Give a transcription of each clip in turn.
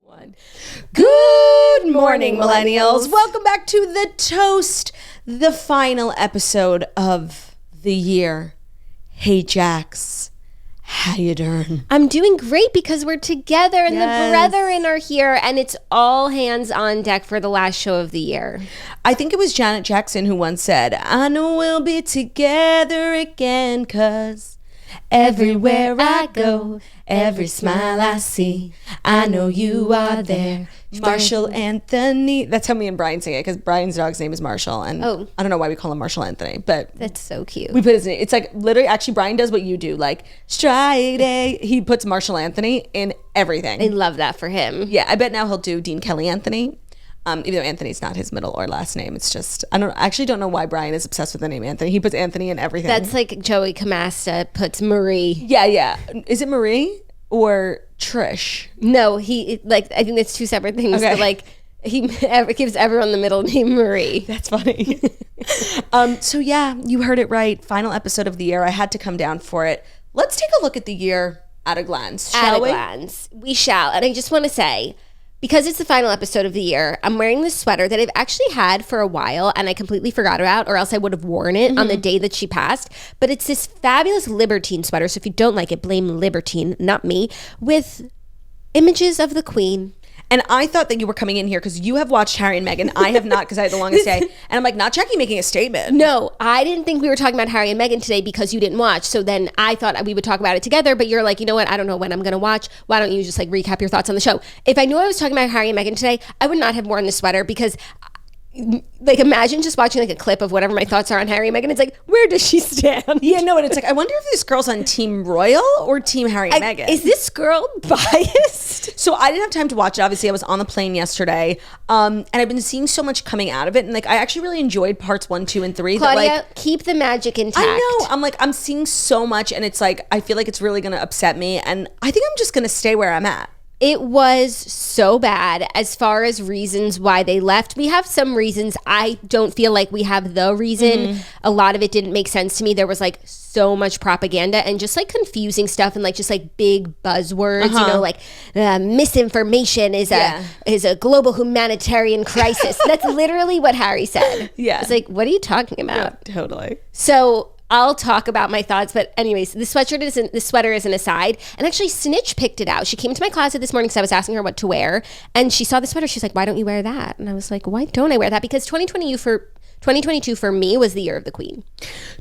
One. Good morning, millennials. Welcome back to The Toast, the final episode of the year. Hey, Jax. How you doing? I'm doing great because we're together and the brethren are here and it's all hands on deck for the last show of the year. I think it was Janet Jackson who once said, I know we'll be together again, 'cause everywhere I go, every smile I see, I know you are there. Marshall Anthony. That's how me and Brian sing it, because Brian's dog's name is Marshall, and I don't know why we call him Marshall Anthony, but that's so cute. We put his name. It's like literally, actually, Brian does what you do, like strike day. He puts Marshall Anthony in everything. I love that for him. Yeah, I bet now he'll do Dean Kelly Anthony. Even though Anthony's not his middle or last name, it's just I actually don't know why Brian is obsessed with the name Anthony. He puts Anthony in everything. That's like Joey Camasta puts Marie. Yeah. Is it Marie or Trish? No, I think that's two separate things. Okay. But like he gives everyone the middle name Marie. That's funny. So yeah, you heard it right. Final episode of the year. I had to come down for it. Let's take a look at the year at a glance, shall we? We shall. And I just want to say, because it's the final episode of the year, I'm wearing this sweater that I've actually had for a while and I completely forgot about, or else I would have worn it on the day that she passed. But it's this fabulous Libertine sweater. So if you don't like it, blame Libertine, not me, with images of the Queen. And I thought that you were coming in here because you have watched Harry and Meghan. I have not, because I had the longest day. And I'm like, not Jackie making a statement. No, I didn't think we were talking about Harry and Meghan today because you didn't watch. So then I thought we would talk about it together. But you're like, you know what? I don't know when I'm going to watch. Why don't you just like recap your thoughts on the show? If I knew I was talking about Harry and Meghan today, I would not have worn this sweater, because like imagine just watching like a clip of whatever my thoughts are on Harry and Meghan. It's like, where does she stand? Yeah, no, and it's like, I wonder if this girl's on Team Royal or Team Harry and Meghan. Is this girl biased? So I didn't have time to watch it. Obviously, I was on the plane yesterday, and I've been seeing so much coming out of it. And like, I actually really enjoyed parts 1, 2, and 3. Claudia, that, like, keep the magic intact. I know. I'm seeing so much, and it's like, I feel like it's really going to upset me. And I think I'm just going to stay where I'm at. It was so bad. As far as reasons why they left, we have some reasons. I don't feel like we have the reason. A lot of it didn't make sense to me. There was like so much propaganda and just like confusing stuff and like just like big buzzwords, you know, like misinformation is a global humanitarian crisis. That's literally what Harry said. Yeah. It's like, what are you talking about? Yeah, totally. So I'll talk about my thoughts, but anyways, this sweater is an aside. And actually, Snitch picked it out. She came to my closet this morning because I was asking her what to wear, and she saw the sweater. She's like, "Why don't you wear that?" And I was like, "Why don't I wear that?" Because 2022 for me was the year of the Queen.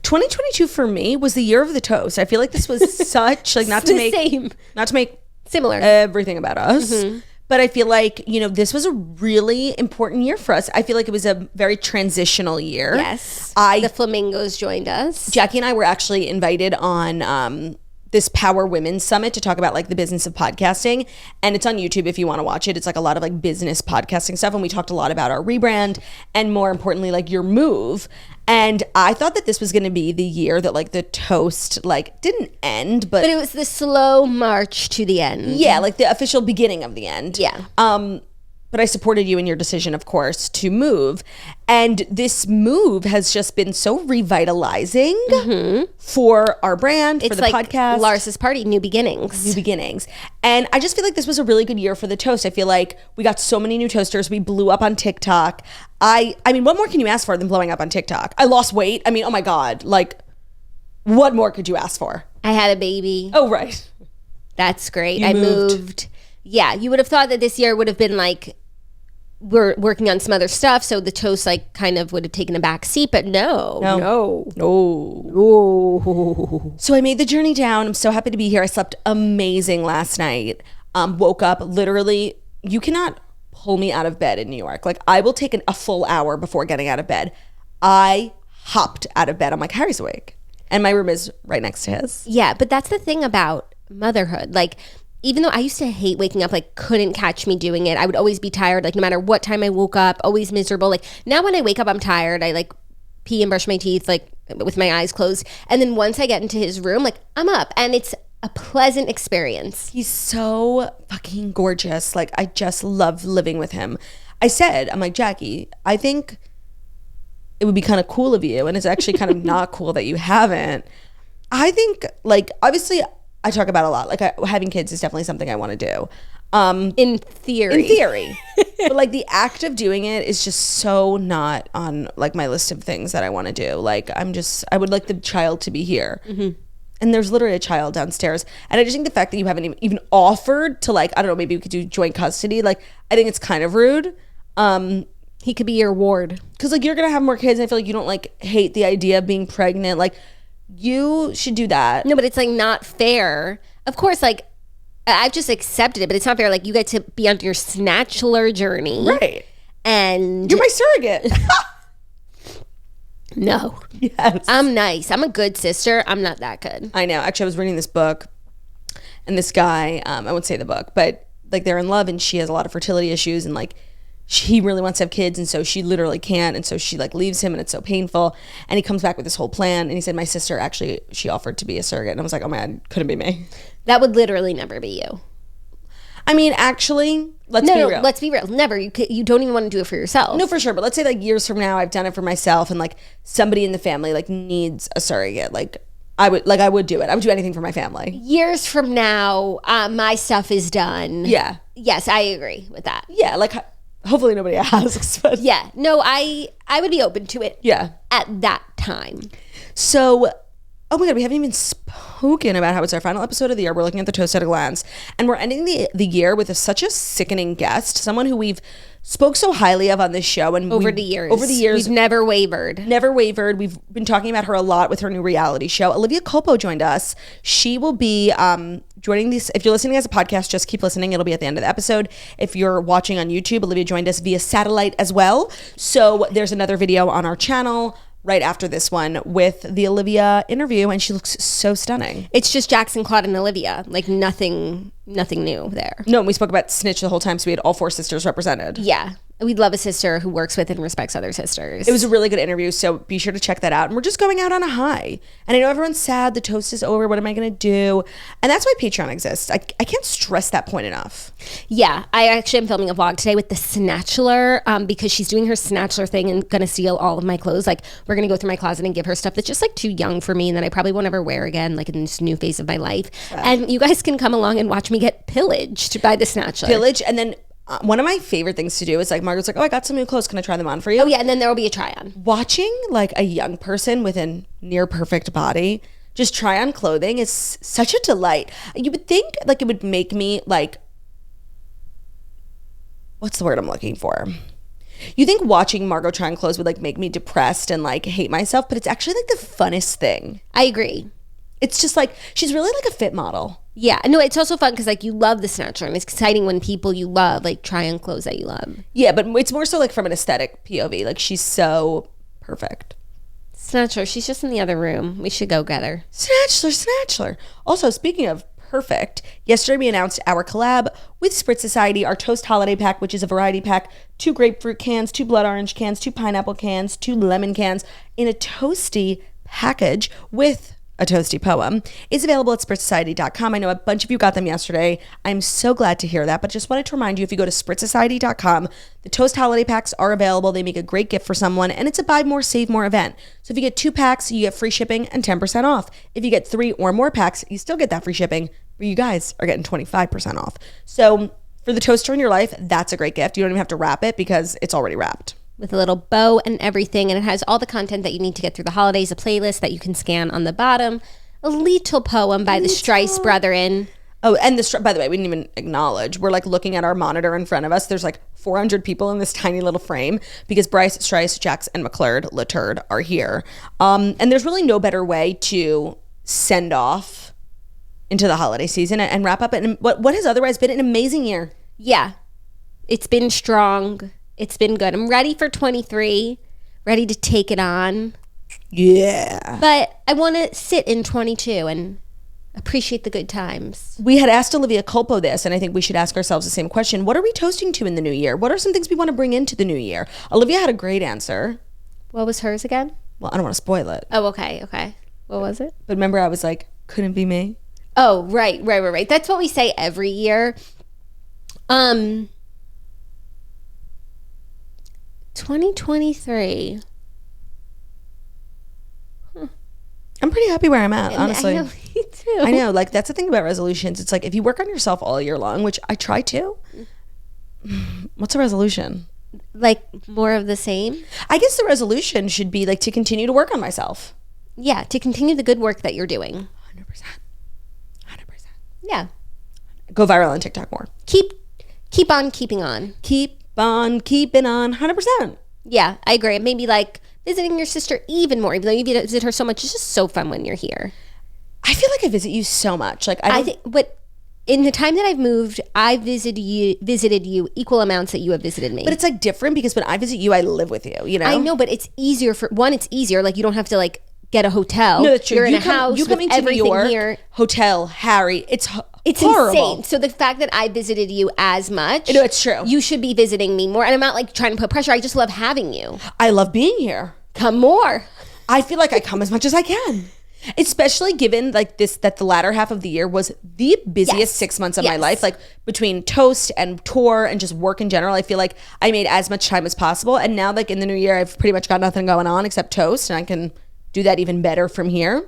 2022 for me was the year of the toast. I feel like this was such like not to make similar everything about us. But I feel like, you know, this was a really important year for us. I feel like it was a very transitional year. Yes. The Flamingos joined us. Jackie and I were actually invited on this Power Women Summit to talk about like the business of podcasting. And it's on YouTube if you want to watch it. It's like a lot of like business podcasting stuff. And we talked a lot about our rebrand and more importantly, like your move. And I thought that this was going to be the year that like the toast like didn't end, but it was the slow march to the end. Yeah, like the official beginning of the end. Yeah. But I supported you in your decision, of course, to move. And this move has just been so revitalizing for our brand, for the podcast. Lars's party, new beginnings. And I just feel like this was a really good year for the toast. I feel like we got so many new toasters. We blew up on TikTok. I mean, what more can you ask for than blowing up on TikTok? I lost weight. I mean, oh my God. Like, what more could you ask for? I had a baby. Oh, right. That's great. I moved. Yeah, you would have thought that this year would have been like, we're working on some other stuff, so the toast like kind of would have taken a back seat, but no. So I made the journey down. I'm so happy to be here. I slept amazing last night. Woke up literally, you cannot pull me out of bed in New York. Like, I will take a full hour before getting out of bed. I hopped out of bed. I'm like, Harry's awake. And my room is right next to his. Yeah, but that's the thing about motherhood. Like, even though I used to hate waking up, like couldn't catch me doing it. I would always be tired, like no matter what time I woke up, always miserable. Like now when I wake up, I'm tired. I like pee and brush my teeth like with my eyes closed. And then once I get into his room, like I'm up and it's a pleasant experience. He's so fucking gorgeous. Like I just love living with him. I'm like, Jackie, I think it would be kind of cool of you. And it's actually kind of not cool that you haven't. I think like, obviously I talk about a lot. Like having kids is definitely something I want to do. In theory. But like the act of doing it is just so not on like my list of things that I want to do. Like I would like the child to be here. And there's literally a child downstairs. And I just think the fact that you haven't even offered to like, I don't know, maybe we could do joint custody. Like, I think it's kind of rude. He could be your ward. Because like you're going to have more kids. And I feel like you don't like hate the idea of being pregnant. Like you should do that. No, but it's like not fair. Of course, like I've just accepted it, but it's not fair. Like you get to be on your snatchler journey. Right. And you're my surrogate. No. Yes. I'm nice. I'm a good sister. I'm not that good. I know. Actually, I was reading this book and this guy, I won't say the book, but like they're in love and she has a lot of fertility issues and like he really wants to have kids and so she literally can't and so she like leaves him and it's so painful and he comes back with this whole plan and he said my sister actually she offered to be a surrogate and I was like, oh man, couldn't be me. That would literally never be you. I mean, actually, let's be real. Let's be real. Never. You don't even want to do it for yourself. No, for sure. But let's say like years from now, I've done it for myself, and like somebody in the family like needs a surrogate. Like I would do it. I would do anything for my family. Years from now, my stuff is done. Yeah. Yes, I agree with that. Yeah. Like hopefully nobody asks. But yeah. No, I would be open to it. Yeah. At that time. So. Oh my God, we haven't even spoken about how it's our final episode of the year. We're looking at the toast at a glance. And we're ending the year with such a sickening guest, someone who we've spoke so highly of on this show. And over the years. We've never wavered. Never wavered. We've been talking about her a lot with her new reality show. Olivia Culpo joined us. She will be joining this. If you're listening as a podcast, just keep listening. It'll be at the end of the episode. If you're watching on YouTube, Olivia joined us via satellite as well. So there's another video on our channel right after this one with the Olivia interview, and she looks so stunning. It's just Jackson, Claude, and Olivia. Like nothing new there. No, we spoke about Snitch the whole time, so we had all four sisters represented. Yeah. We'd love a sister who works with and respects other sisters. It was a really good interview, so be sure to check that out. And we're just going out on a high. And I know everyone's sad. The toast is over. What am I going to do? And that's why Patreon exists. I can't stress that point enough. Yeah. I actually am filming a vlog today with the Snatchler because she's doing her Snatchler thing and going to steal all of my clothes. Like, we're going to go through my closet and give her stuff that's just, like, too young for me and that I probably won't ever wear again, like, in this new phase of my life. And you guys can come along and watch me get pillaged by the Snatchler. Pillage, and then one of my favorite things to do is like Margaret's like, oh, I got some new clothes. Can I try them on for you? Oh yeah, and then there will be a try on. Watching like a young person with a near perfect body just try on clothing is such a delight. You would think like it would make me like, what's the word I'm looking for? You think watching Margot try on clothes would like make me depressed and like hate myself, but it's actually like the funnest thing. I agree. It's just like, she's really like a fit model. Yeah, no, it's also fun because like you love the Snatcher and it's exciting when people you love like try on clothes that you love. Yeah, but it's more so like from an aesthetic POV. Like she's so perfect. Snatcher, she's just in the other room. We should go get her. Snatchler. Also, speaking of perfect, yesterday we announced our collab with Spritz Society, our Toast Holiday Pack, which is a variety pack, 2 grapefruit cans, 2 blood orange cans, 2 pineapple cans, 2 lemon cans in a toasty package with a toasty poem. Is available at spritzsociety.com. I know a bunch of you got them yesterday. I'm so glad to hear that, but just wanted to remind you, if you go to spritzsociety.com, the Toast Holiday Packs are available. They make a great gift for someone, and it's a buy more, save more event. So if you get 2 packs, you get free shipping and 10% off. If you get 3 or more packs, you still get that free shipping, but you guys are getting 25% off. So for the toaster in your life, that's a great gift. You don't even have to wrap it because it's already wrapped. With a little bow and everything, and it has all the content that you need to get through the holidays, a playlist that you can scan on the bottom, a little poem by the Strice Brethren. Oh, and by the way, we didn't even acknowledge, we're like looking at our monitor in front of us. There's like 400 people in this tiny little frame because Bryce, Strice, Jax, and Lutard are here. And there's really no better way to send off into the holiday season and wrap up and what has otherwise been an amazing year. Yeah, it's been strong. It's been good. I'm ready for 23, ready to take it on. Yeah. But I want to sit in 22 and appreciate the good times. We had asked Olivia Culpo this, and I think we should ask ourselves the same question. What are we toasting to in the new year? What are some things we want to bring into the new year? Olivia had a great answer. What was hers again? Well, I don't want to spoil it. Oh, okay. What was it? But remember, I was like, couldn't be me. Oh, right. That's what we say every year. 2023. I'm pretty happy where I'm at, honestly. I know, me too. I know, like, that's the thing about resolutions. It's like, if you work on yourself all year long, which I try to, what's a resolution? Like, more of the same? I guess the resolution should be, like, to continue to work on myself. Yeah, to continue the good work that you're doing. 100%. 100%. Yeah. Go viral on TikTok more. Keep on keeping on. Keep on keeping on. 100%. Yeah, I agree. Maybe, like, visiting your sister even more, even though you visit her so much. It's just so fun when you're here. I feel like I visit you so much. Like, I think, but in the time that I've moved, I visited you equal amounts that you have visited me. But it's like different because when I visit you, I live with you, you know? I know, but it's easier it's easier. Like, you don't have to, like, get a hotel. No, that's true. You're in a house. You coming to New York, here. Hotel, Harry. It's horrible. Insane. So the fact that I visited you as much. No, it's true. You should be visiting me more. And I'm not, like, trying to put pressure. I just love having you. I love being here. Come more. I feel like I come as much as I can. Especially given like that the latter half of the year was the busiest 6 months of my life, like between Toast and tour and just work in general. I feel like I made as much time as possible. And now, like, in the new year, I've pretty much got nothing going on except Toast, and I can do that even better from here.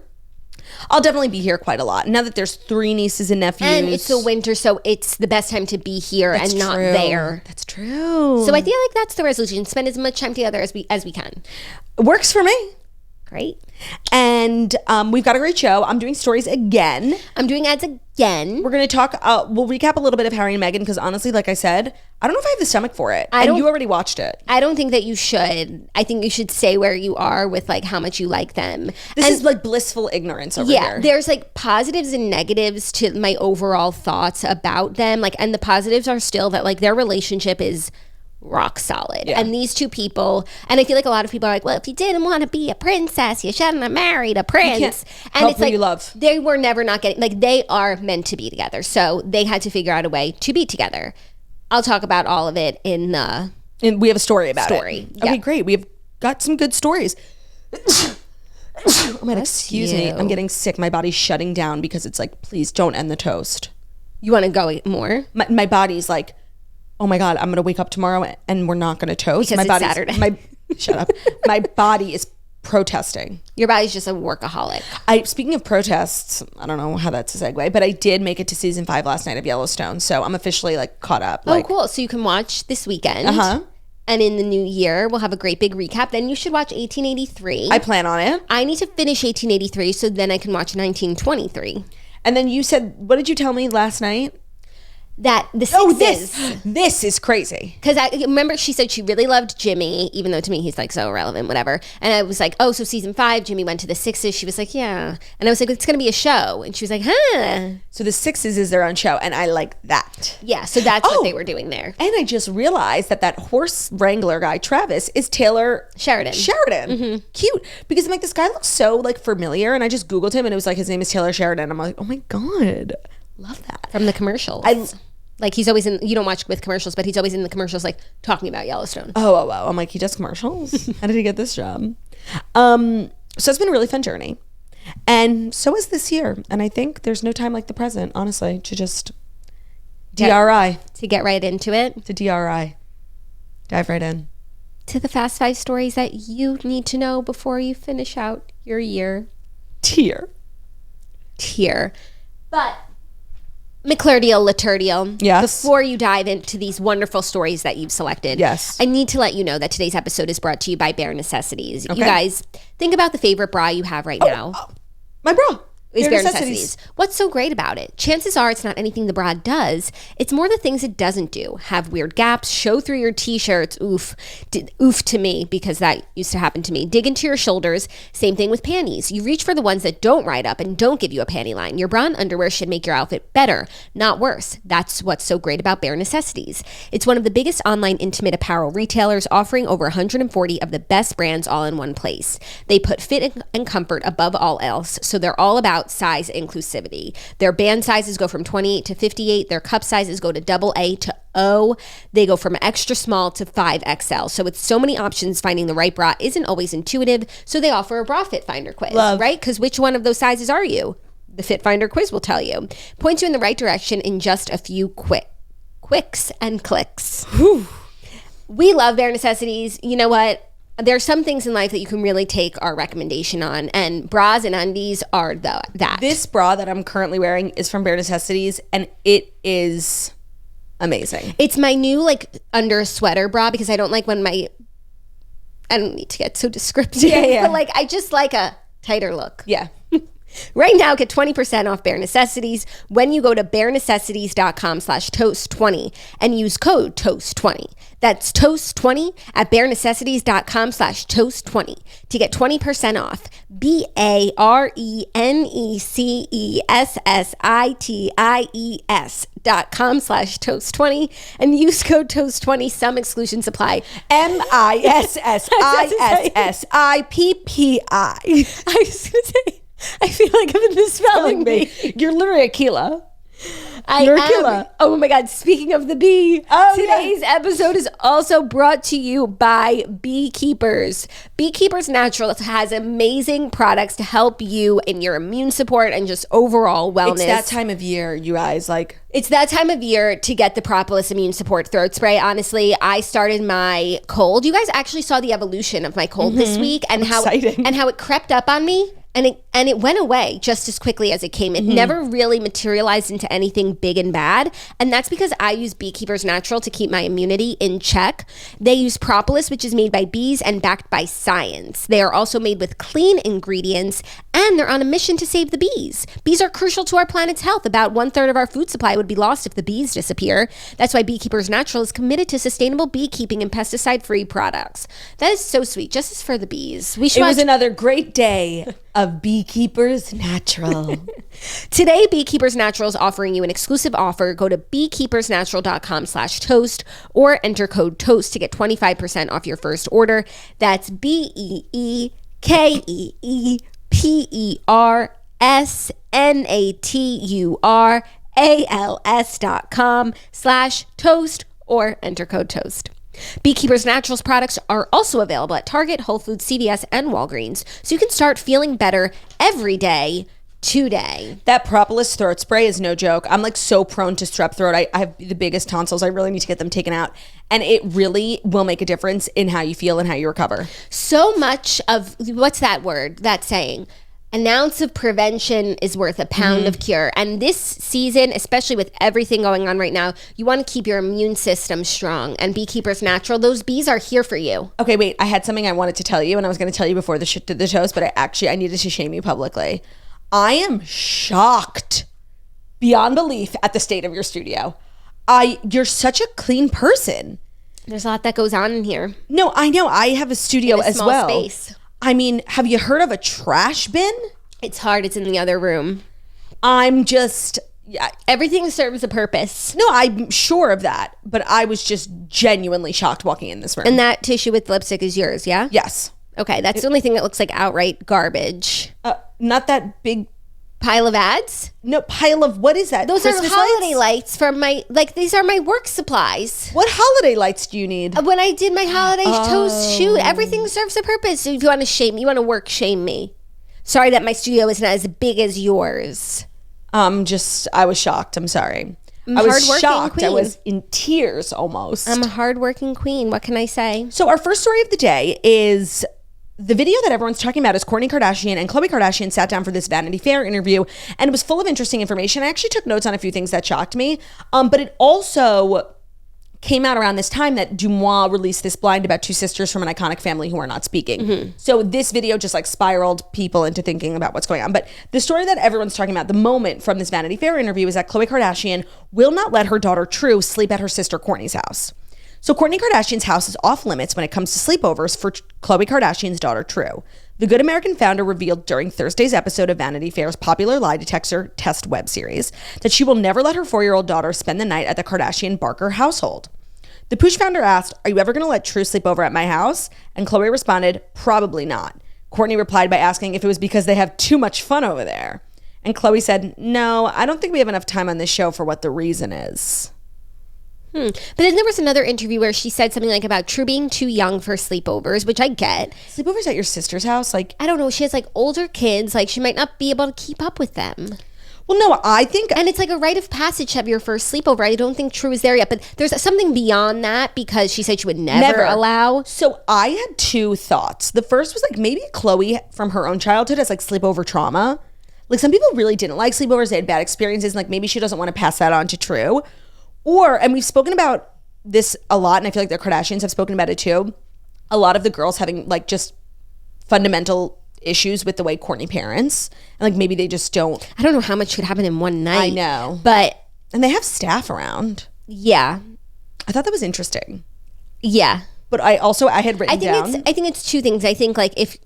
I'll definitely be here quite a lot. Now that there's 3 nieces and nephews. And it's the winter, so it's the best time to be here and not there. That's true. So I feel like that's the resolution. Spend as much time together as we can. It works for me. Great. And we've got a great show. I'm doing stories again. I'm doing ads again. We're going to talk, we'll recap a little bit of Harry and Meghan because honestly, like I said, I don't know if I have the stomach for it. And you already watched it. I don't think that you should. I think you should stay where you are with, like, how much you like them. This is like blissful ignorance over here. Yeah, there's, like, positives and negatives to my overall thoughts about them. Like, and the positives are still that, like, their relationship is rock solid. Yeah. And these two people, and I feel like a lot of people are like, well, if you didn't want to be a princess, you shouldn't have married a prince. And it's like, you love. They were never not getting, like, they are meant to be together. So they had to figure out a way to be together. I'll talk about all of it in the... And we have a story about it. Yeah. Okay, great. We've got some good stories. Oh man, excuse me. I'm getting sick. My body's shutting down because it's like, please don't end the toast. You want to go eat more? My body's like, oh my God, I'm going to wake up tomorrow and we're not going to toast. Because it's Saturday. Shut up. My body is protesting. Your body's just a workaholic. Speaking of protests, I don't know how that's a segue, but I did make it to season 5 last night of Yellowstone. So I'm officially like caught up. Oh, cool. So you can watch this weekend. Uh-huh. And in the new year, we'll have a great big recap. Then you should watch 1883. I plan on it. I need to finish 1883 so then I can watch 1923. And then you said, what did you tell me last night? That the sixes. This is crazy. Because I remember she said she really loved Jimmy, even though to me he's like so irrelevant, whatever. And I was like, oh, so season 5, Jimmy went to the 6s. She was like, yeah. And I was like, it's going to be a show. And she was like, huh. So the 6s is their own show, and I like that. Yeah, so that's what they were doing there. And I just realized that horse wrangler guy, Travis, is Taylor Sheridan. Mm-hmm. Cute. Because I'm like, this guy looks so like familiar, and I just Googled him, and it was like, his name is Taylor Sheridan. I'm like, oh my God. Love that. From the commercials. Like, he's always in, you don't watch with commercials, but he's always in the commercials, like, talking about Yellowstone. Oh. I'm like, he does commercials? How did he get this job? So it's been a really fun journey. And so is this year. And I think there's no time like the present, honestly, to just DRI. To get right into it. To DRI. Dive right in. To the Fast 5 stories that you need to know before you finish out your year. Tier. But... McClurdial, yes. Before you dive into these wonderful stories that you've selected, yes, I need to let you know that today's episode is brought to you by Bare Necessities. Okay. You guys, think about the favorite bra you have right now. My bra. Is Bare Necessities. What's so great about it? Chances are it's not anything the bra does. It's more the things it doesn't do. Have weird gaps, show through your t-shirts. Oof to me, because that used to happen to me. Dig into your shoulders. Same thing with panties. You reach for the ones that don't ride up and don't give you a panty line. Your bra and underwear should make your outfit better, not worse. That's what's so great about Bare Necessities. It's one of the biggest online intimate apparel retailers, offering over 140 of the best brands all in one place. They put fit and comfort above all else, so they're all about size inclusivity. Their band sizes go from 28 to 58. Their cup sizes go to AA to O. They go from extra small to 5XL. So with so many options, finding the right bra isn't always intuitive. So they offer a bra fit finder quiz, right? Because which one of those sizes are you? The Fit Finder quiz will tell you. Points you in the right direction in just a few quicks and clicks. Whew. We love Bare Necessities. You know what? There's some things in life that you can really take our recommendation on, and bras and undies are that. This bra that I'm currently wearing is from Bare Necessities, and it is amazing. It's my new like under sweater bra because I don't like when I don't need to get so descriptive. Yeah. But like I just like a tighter look. Yeah. Right now, get 20% off Bare Necessities when you go to barenecessities.com/toast20 and use code TOAST20. That's TOAST20 at barenecessities.com/toast20 to get 20% off. barenecessities.com/toast20 and use code TOAST20. Some exclusions apply. MISSISSIPPI. I was going to say, I feel like I'm in the spelling bee. You're literally a Kila. You're a Kila. Oh my God. Speaking of the bee, today's episode is also brought to you by Beekeepers. Beekeepers Naturals has amazing products to help you in your immune support and just overall wellness. It's that time of year, you guys. It's that time of year to get the Propolis Immune Support Throat Spray. Honestly, I started my cold. You guys actually saw the evolution of my cold this week and how it crept up on me. And it went away just as quickly as it came. It never really materialized into anything big and bad. And that's because I use Beekeepers Natural to keep my immunity in check. They use propolis, which is made by bees and backed by science. They are also made with clean ingredients, and they're on a mission to save the bees. Bees are crucial to our planet's health. About 1/3 of our food supply would be lost if the bees disappear. That's why Beekeepers Natural is committed to sustainable beekeeping and pesticide-free products. That is so sweet. Justice for the bees. It was another great day of Beekeepers Natural. Today, Beekeepers Natural is offering you an exclusive offer. Go to beekeepersnatural.com/toast or enter code TOAST to get 25% off your first order. That's beekeepersnatural.com/toast or enter code TOAST. Beekeepers Naturals products are also available at Target, Whole Foods, CVS, and Walgreens, so you can start feeling better every day today. That Propolis throat spray is no joke. I'm so prone to strep throat. I have the biggest tonsils. I really need to get them taken out. And it really will make a difference in how you feel and how you recover. So much of, what's that word, that saying? An ounce of prevention is worth a pound of cure. And this season, especially with everything going on right now, you want to keep your immune system strong. And Beekeepers Natural, those bees are here for you. Okay, wait. I had something I wanted to tell you, and I was going to tell you before the toast, but I needed to shame you publicly. I am shocked beyond belief at the state of your studio. You're such a clean person. There's a lot that goes on in here. No, I know. I have a studio as well. Space. I mean, have you heard of a trash bin? It's hard. It's in the other room. Everything serves a purpose. No, I'm sure of that. But I was just genuinely shocked walking in this room. And that tissue with lipstick is yours, yeah? Yes. Okay, that's the only thing that looks like outright garbage. Not that big pile of ads? No, pile of, what is that? Those Christmas are holiday lights from these are my work supplies. What holiday lights do you need? When I did my holiday toast shoot, everything serves a purpose. So if you want to shame me, you want to work shame me. Sorry that my studio isn't as big as yours. I was shocked. I'm sorry. I was shocked. Queen. I was in tears almost. I'm a hardworking queen. What can I say? So our first story of the day is the video that everyone's talking about is Kourtney Kardashian and Khloe Kardashian sat down for this Vanity Fair interview, and it was full of interesting information. I actually took notes on a few things that shocked me, but it also came out around this time that Dumois released this blind about two sisters from an iconic family who are not speaking. Mm-hmm. So this video just spiraled people into thinking about what's going on. But the story that everyone's talking about, the moment from this Vanity Fair interview, is that Khloe Kardashian will not let her daughter True sleep at her sister Kourtney's house. So Kourtney Kardashian's house is off limits when it comes to sleepovers for Khloe Kardashian's daughter True. The Good American founder revealed during Thursday's episode of Vanity Fair's popular lie detector test web series that she will never let her 4-year-old daughter spend the night at the Kardashian-Barker household. The Poosh founder asked, "Are you ever going to let True sleep over at my house?" And Khloe responded, "Probably not." Kourtney replied by asking if it was because they have too much fun over there. And Khloe said, "No, I don't think we have enough time on this show for what the reason is." But then there was another interview where she said something about True being too young for sleepovers, which I get. Sleepovers at your sister's house? I don't know. She has older kids. She might not be able to keep up with them. Well, no, I think... And it's like a rite of passage to have your first sleepover. I don't think True is there yet, but there's something beyond that because she said she would never allow. So I had two thoughts. The first was like maybe Khloe from her own childhood has like sleepover trauma. Like some people really didn't like sleepovers. They had bad experiences. And like maybe she doesn't want to pass that on to True. Or, and we've spoken about this a lot, and I feel like the Kardashians have spoken about it too. A lot of the girls having like just fundamental issues with the way Kourtney parents, and like maybe they just don't. I don't know how much could happen in one night. I know, and they have staff around. Yeah, I thought that was interesting. Yeah, but I had written down. I think it's two things. I think like if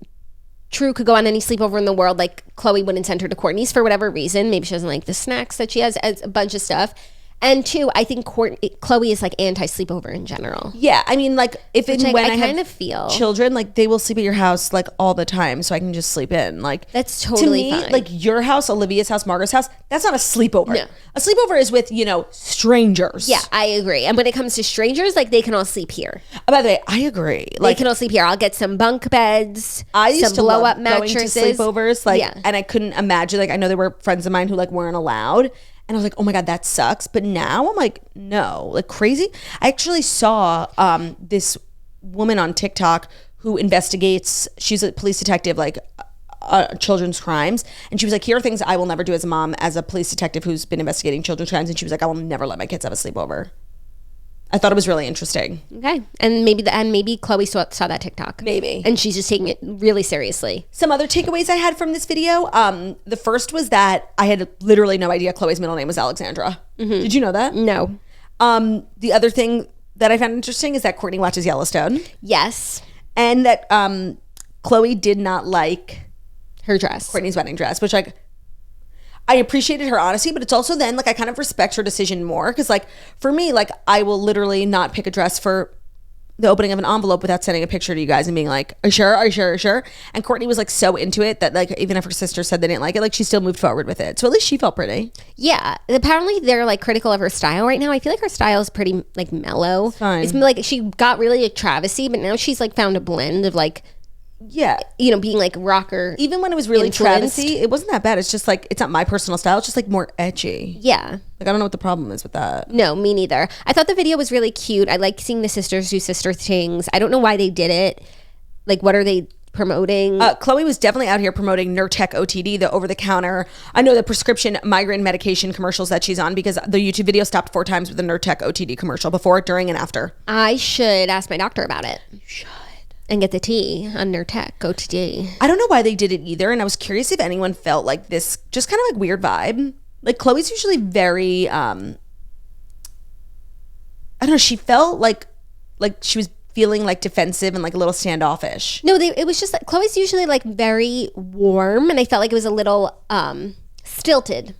True could go on any sleepover in the world, like Khloe wouldn't send her to Kourtney's for whatever reason. Maybe she doesn't like the snacks that she has, as a bunch of stuff. And two, I think Khloe is like anti-sleepover in general. Yeah, I mean, like if and when I kind of feel children, like they will sleep at your house like all the time, so I can just sleep in. Like that's totally to me, fine. Like your house, Olivia's house, Margot's house. That's not a sleepover. No. A sleepover is with strangers. Yeah, I agree. And when it comes to strangers, like they can all sleep here. By the way, I agree. Like, they can all sleep here. I'll get some bunk beds. I used some to blow love up mattresses. Going to sleepovers, and I couldn't imagine. Like I know there were friends of mine who like weren't allowed. And I was like, oh my God, that sucks. But now I'm like, no, like crazy. I actually saw this woman on TikTok who investigates, she's a police detective, like children's crimes. And she was like, here are things I will never do as a mom, as a police detective who's been investigating children's crimes. And she was like, I will never let my kids have a sleepover. I thought it was really interesting. Okay. And maybe Khloe saw that TikTok. Maybe. And she's just taking it really seriously. Some other takeaways I had from this video. The first was that I had literally no idea Khloe's middle name was Alexandra. Mm-hmm. Did you know that? No. The other thing that I found interesting is that Kourtney watches Yellowstone. Yes. And that Khloe did not like her dress. Kourtney's wedding dress, which like I appreciated her honesty, but it's also then like I kind of respect her decision more because like for me, like I will literally not pick a dress for the opening of an envelope without sending a picture to you guys and being like, are you sure? Are you sure? Are you sure? And Kourtney was like so into it that like even if her sister said they didn't like it, like she still moved forward with it. So at least she felt pretty. Yeah. Apparently they're like critical of her style right now. I feel like her style is pretty like mellow. It's fine. It's like she got really like Travesty, but now she's like found a blend of like, yeah, being like rocker. Even when it was really influenced. travesty, it wasn't that bad. It's just like, it's not my personal style. It's just like more edgy. Yeah. Like, I don't know what the problem is with that. No, me neither. I thought the video was really cute. I like seeing the sisters do sister things. I don't know why they did it. Like, what are they promoting? Khloe was definitely out here promoting Nurtec OTD, the over-the-counter, I know the prescription migraine medication commercials that she's on, because the YouTube video stopped 4 times with the Nurtec OTD commercial, before, during, and after. I should ask my doctor about it. You should. And get the tea on Nurtec OTD. I don't know why they did it either, and I was curious if anyone felt like this just kind of like weird vibe. Like Khloe's usually very, I don't know, she felt like she was feeling like defensive and like a little standoffish. No, it was just like Khloe's usually like very warm, and I felt like it was a little stilted.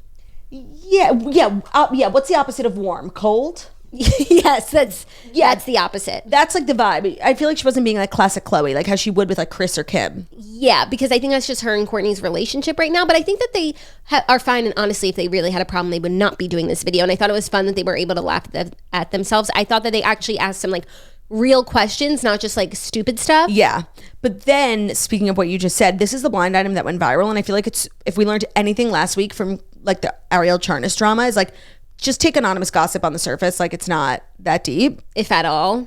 Yeah. What's the opposite of warm? Cold? Yes, that's the opposite. That's like the vibe. I feel like she wasn't being like classic Khloe, like how she would with like Kris or Kim. Yeah, because I think that's just her and Kourtney's relationship right now. But I think that they are fine. And honestly, if they really had a problem, they would not be doing this video. And I thought it was fun that they were able to laugh at themselves. I thought that they actually asked some like real questions, not just like stupid stuff. Yeah. But then, speaking of what you just said, this is the blind item that went viral. And I feel like if we learned anything last week from like the Ariel Charnas drama, is like, just take anonymous gossip on the surface. Like, it's not that deep. If at all.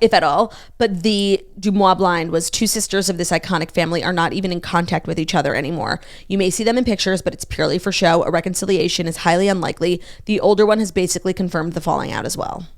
But the Dumois blind was 2 sisters of this iconic family are not even in contact with each other anymore. You may see them in pictures, but it's purely for show. A reconciliation is highly unlikely. The older one has basically confirmed the falling out as well.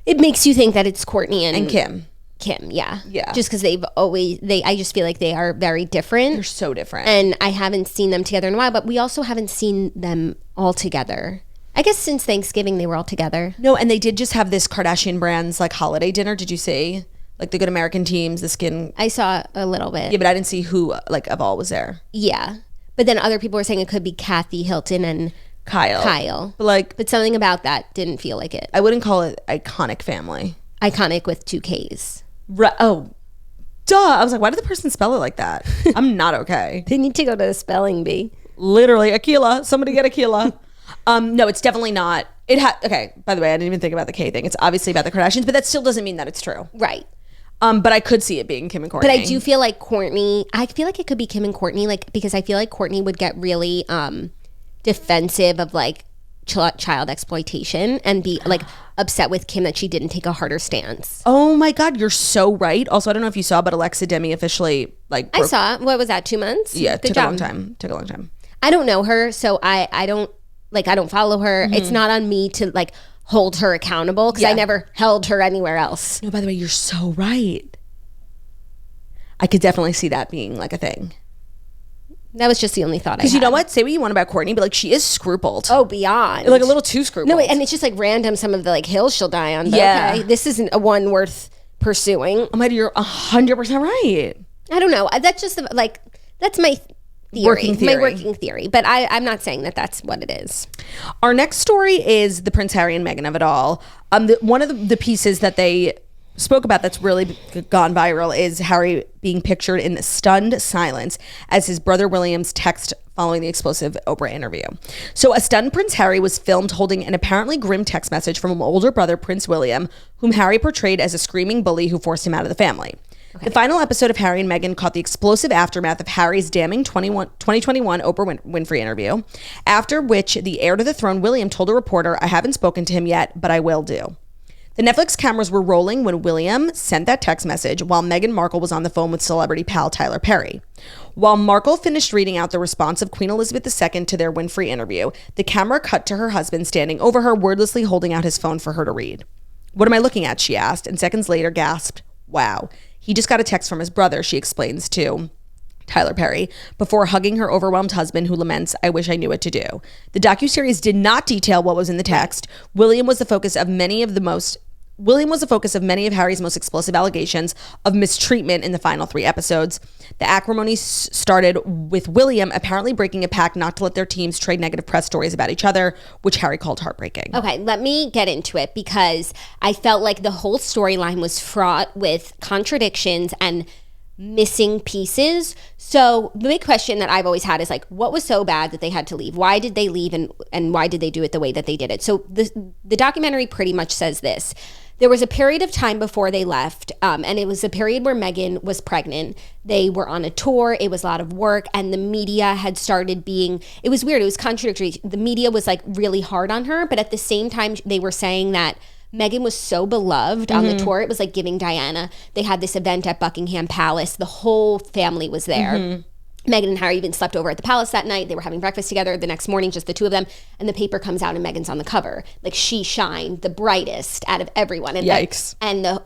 It makes you think that it's Kourtney and Kim. Yeah. Yeah. Just because I just feel like they are very different. They're so different. And I haven't seen them together in a while, but we also haven't seen them all together. I guess since Thanksgiving they were all together. No, and they did just have this Kardashian brands like holiday dinner. Did you see? Like the Good American Teams, the skin. I saw a little bit. Yeah, but I didn't see who like of all was there. Yeah. But then other people were saying it could be Kathy Hilton and Kyle. But something about that didn't feel like it. I wouldn't call it iconic family. Iconic with 2 Ks. Right. Oh, duh. I was like, why did the person spell it like that? I'm not okay. They need to go to the spelling bee. Literally, Aquila. Somebody get Aquila. No, it's definitely not. Okay, by the way, I didn't even think about the K thing. It's obviously about the Kardashians, but that still doesn't mean that it's true. Right. But I could see it being Kim and Kourtney. But I do feel like Kourtney, I feel like it could be Kim and Kourtney, like, because I feel like Kourtney would get really defensive of like child exploitation and be like upset with Kim that she didn't take a harder stance. Oh my God, you're so right. Also, I don't know if you saw, but Alexa Demi officially like I saw. What was that, 2 months? Yeah, Good took job. a long time. Took a long time. I don't know her, so I don't follow her. It's not on me to like hold her accountable because I never held her anywhere else. No, by the way, you're so right. I could definitely see that being like a thing. That was just the only thought I had. Because you know what? Say what you want about Kourtney, but like she is scrupled. Oh, beyond. Like a little too scrupled. No, and it's just like random some of the like hills she'll die on. But Yeah. okay, this isn't a one worth pursuing. Oh my God, you're 100% right. I don't know. That's just like, that's my theory. Working theory. My working theory. But I'm not saying that that's what it is. Our next story is the Prince Harry and Meghan of it all. One of the pieces that they spoke about that's really gone viral is Harry being pictured in stunned silence as his brother William's text following the explosive Oprah interview. So a stunned Prince Harry was filmed holding an apparently grim text message from an older brother, Prince William, whom Harry portrayed as a screaming bully who forced him out of the family. Okay. The final episode of Harry and Meghan caught the explosive aftermath of Harry's damning 2021 Oprah Winfrey interview, after which the heir to the throne, William, told a reporter, "I haven't spoken to him yet, but I will do." The Netflix cameras were rolling when William sent that text message while Meghan Markle was on the phone with celebrity pal Tyler Perry. While Markle finished reading out the response of Queen Elizabeth II to their Winfrey interview, the camera cut to her husband standing over her, wordlessly holding out his phone for her to read. "What am I looking at?" she asked, and seconds later gasped, "Wow. He just got a text from his brother," she explains to Tyler Perry, before hugging her overwhelmed husband, who laments, "I wish I knew what to do." The docuseries did not detail what was in the text. William was the focus of many of Harry's most explosive allegations of mistreatment in the final 3 episodes. The acrimony started with William apparently breaking a pact not to let their teams trade negative press stories about each other, which Harry called heartbreaking. Okay, let me get into it because I felt like the whole storyline was fraught with contradictions and missing pieces. So the big question that I've always had is like, what was so bad that they had to leave? Why did they leave, and why did they do it the way that they did it? So the documentary pretty much says this. There was a period of time before they left, and it was a period where Meghan was pregnant. They were on a tour. It was a lot of work, and the media had started being, it was weird. It was contradictory. The media was like really hard on her, but at the same time, they were saying that Meghan was so beloved on the tour. It was like giving Diana. They had this event at Buckingham Palace. The whole family was there. Meghan and Harry even slept over at the palace that night. They were having breakfast together. The next morning, just the two of them. And the paper comes out and Meghan's on the cover. Like, she shined the brightest out of everyone. And yikes.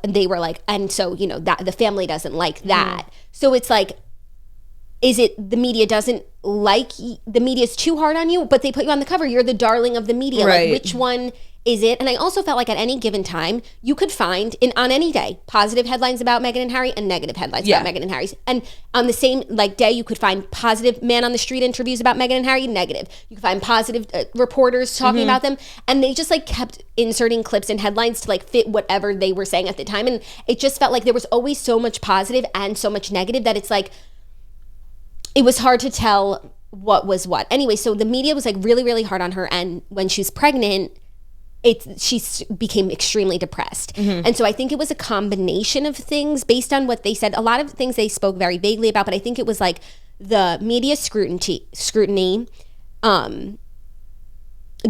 They were like, and so, you know, that the family doesn't like that. So it's like, is it the media doesn't like, the media's too hard on you, but they put you on the cover. You're the darling of the media. Right. Like, which one is it? And I also felt like at any given time, you could find on any day positive headlines about Meghan and Harry and negative headlines about Meghan and Harry. And on the same day, you could find positive man on the street interviews about Meghan and Harry, negative. You could find positive reporters talking about them, and they just like kept inserting clips and headlines to like fit whatever they were saying at the time. And it just felt like there was always so much positive and so much negative that it's like it was hard to tell what was what. Anyway, so the media was like really, really hard on her, and when she was pregnant, she became extremely depressed. And so I think it was a combination of things based on what they said. A lot of things they spoke very vaguely about, but I think it was like the media scrutiny, the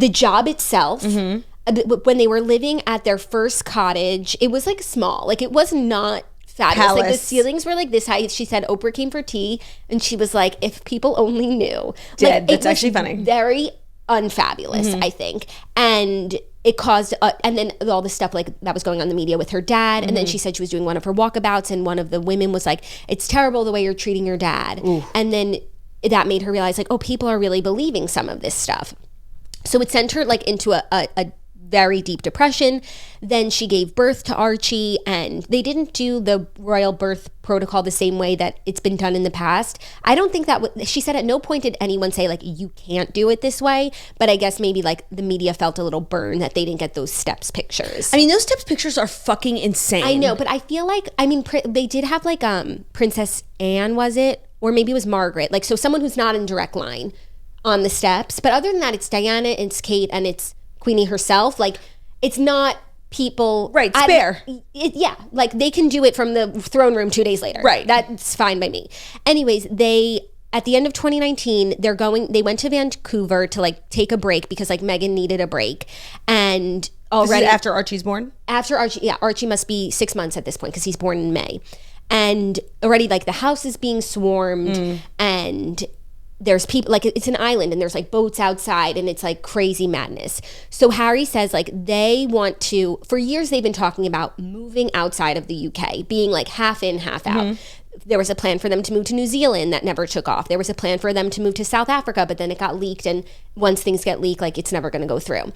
job itself. When they were living at their first cottage, it was like small. Like, it was not fabulous. Palace. Like, the ceilings were like this high. She said Oprah came for tea, and she was like, if people only knew. Like, That's actually funny. Very unfabulous, I think. And it caused, and then all the stuff like that was going on in the media with her dad. And then she said she was doing one of her walkabouts, and one of the women was like, "It's terrible the way you're treating your dad." And then that made her realize like, oh, people are really believing some of this stuff. So it sent her like into a very deep depression. Then she gave birth to Archie, and they didn't do the royal birth protocol the same way that it's been done in the past. I don't think that she said at no point did anyone say like, you can't do it this way, but I guess maybe like the media felt a little burned that they didn't get those steps pictures. I mean, those steps pictures are fucking insane. I know, but I feel like, I mean, they did have like Princess Anne, was it? Or maybe it was Margaret. Like, so someone who's not in direct line on the steps. But other than that, it's Diana, it's Kate, and it's Queenie herself. Like, it's not people, right, spare. Like, they can do it from the throne room 2 days later. Right. That's fine by me. Anyways, they at the end of 2019, they went to Vancouver to like take a break because like Meghan needed a break. And already after Archie's born? After Archie must be 6 months at this point because he's born in May. And already like the house is being swarmed and there's people, like it's an island and there's like boats outside and it's like crazy madness. So Harry says like they want to, for years they've been talking about moving outside of the UK, being like half in, half out. There was a plan for them to move to New Zealand that never took off. There was a plan for them to move to South Africa, but then it got leaked, and once things get leaked, like it's never going to go through.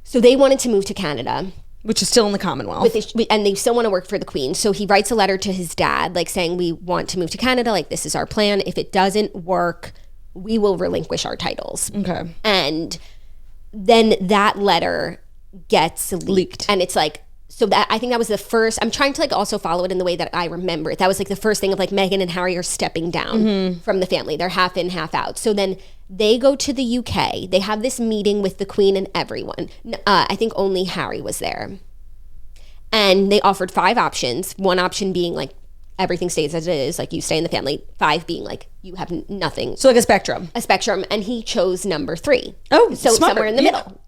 So they wanted to move to Canada. Which is still in the Commonwealth. And they still want to work for the Queen. So he writes a letter to his dad, like saying, we want to move to Canada. Like, this is our plan. If it doesn't work, we will relinquish our titles. Okay. And then that letter gets leaked. And it's like, so that, I think that was the first, I'm trying to like also follow it in the way that I remember it. That was like the first thing of like Meghan and Harry are stepping down from the family. They're half in, half out. So then they go to the UK. They have this meeting with the Queen and everyone. I think only Harry was there. And they offered 5 options. One option being like, everything stays as it is, like you stay in the family. 5 being like, you have nothing. So like a spectrum. A spectrum. And he chose number 3. Oh, so smart. Somewhere in the middle.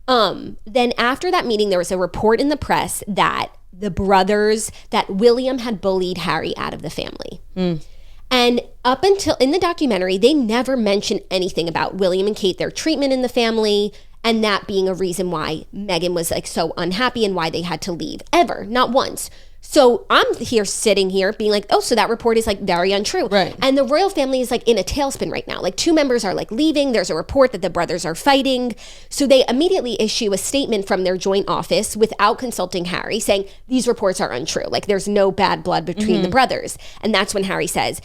Then after that meeting, there was a report in the press that that William had bullied Harry out of the family. And up until in the documentary, they never mention anything about William and Kate, their treatment in the family, and that being a reason why Meghan was like so unhappy and why they had to leave. Ever, not once. So I'm sitting here being like, oh, so that report is like very untrue. Right. And the royal family is like in a tailspin right now. Like 2 members are like leaving. There's a report that the brothers are fighting. So they immediately issue a statement from their joint office without consulting Harry saying these reports are untrue. Like there's no bad blood between the brothers. And that's when Harry says,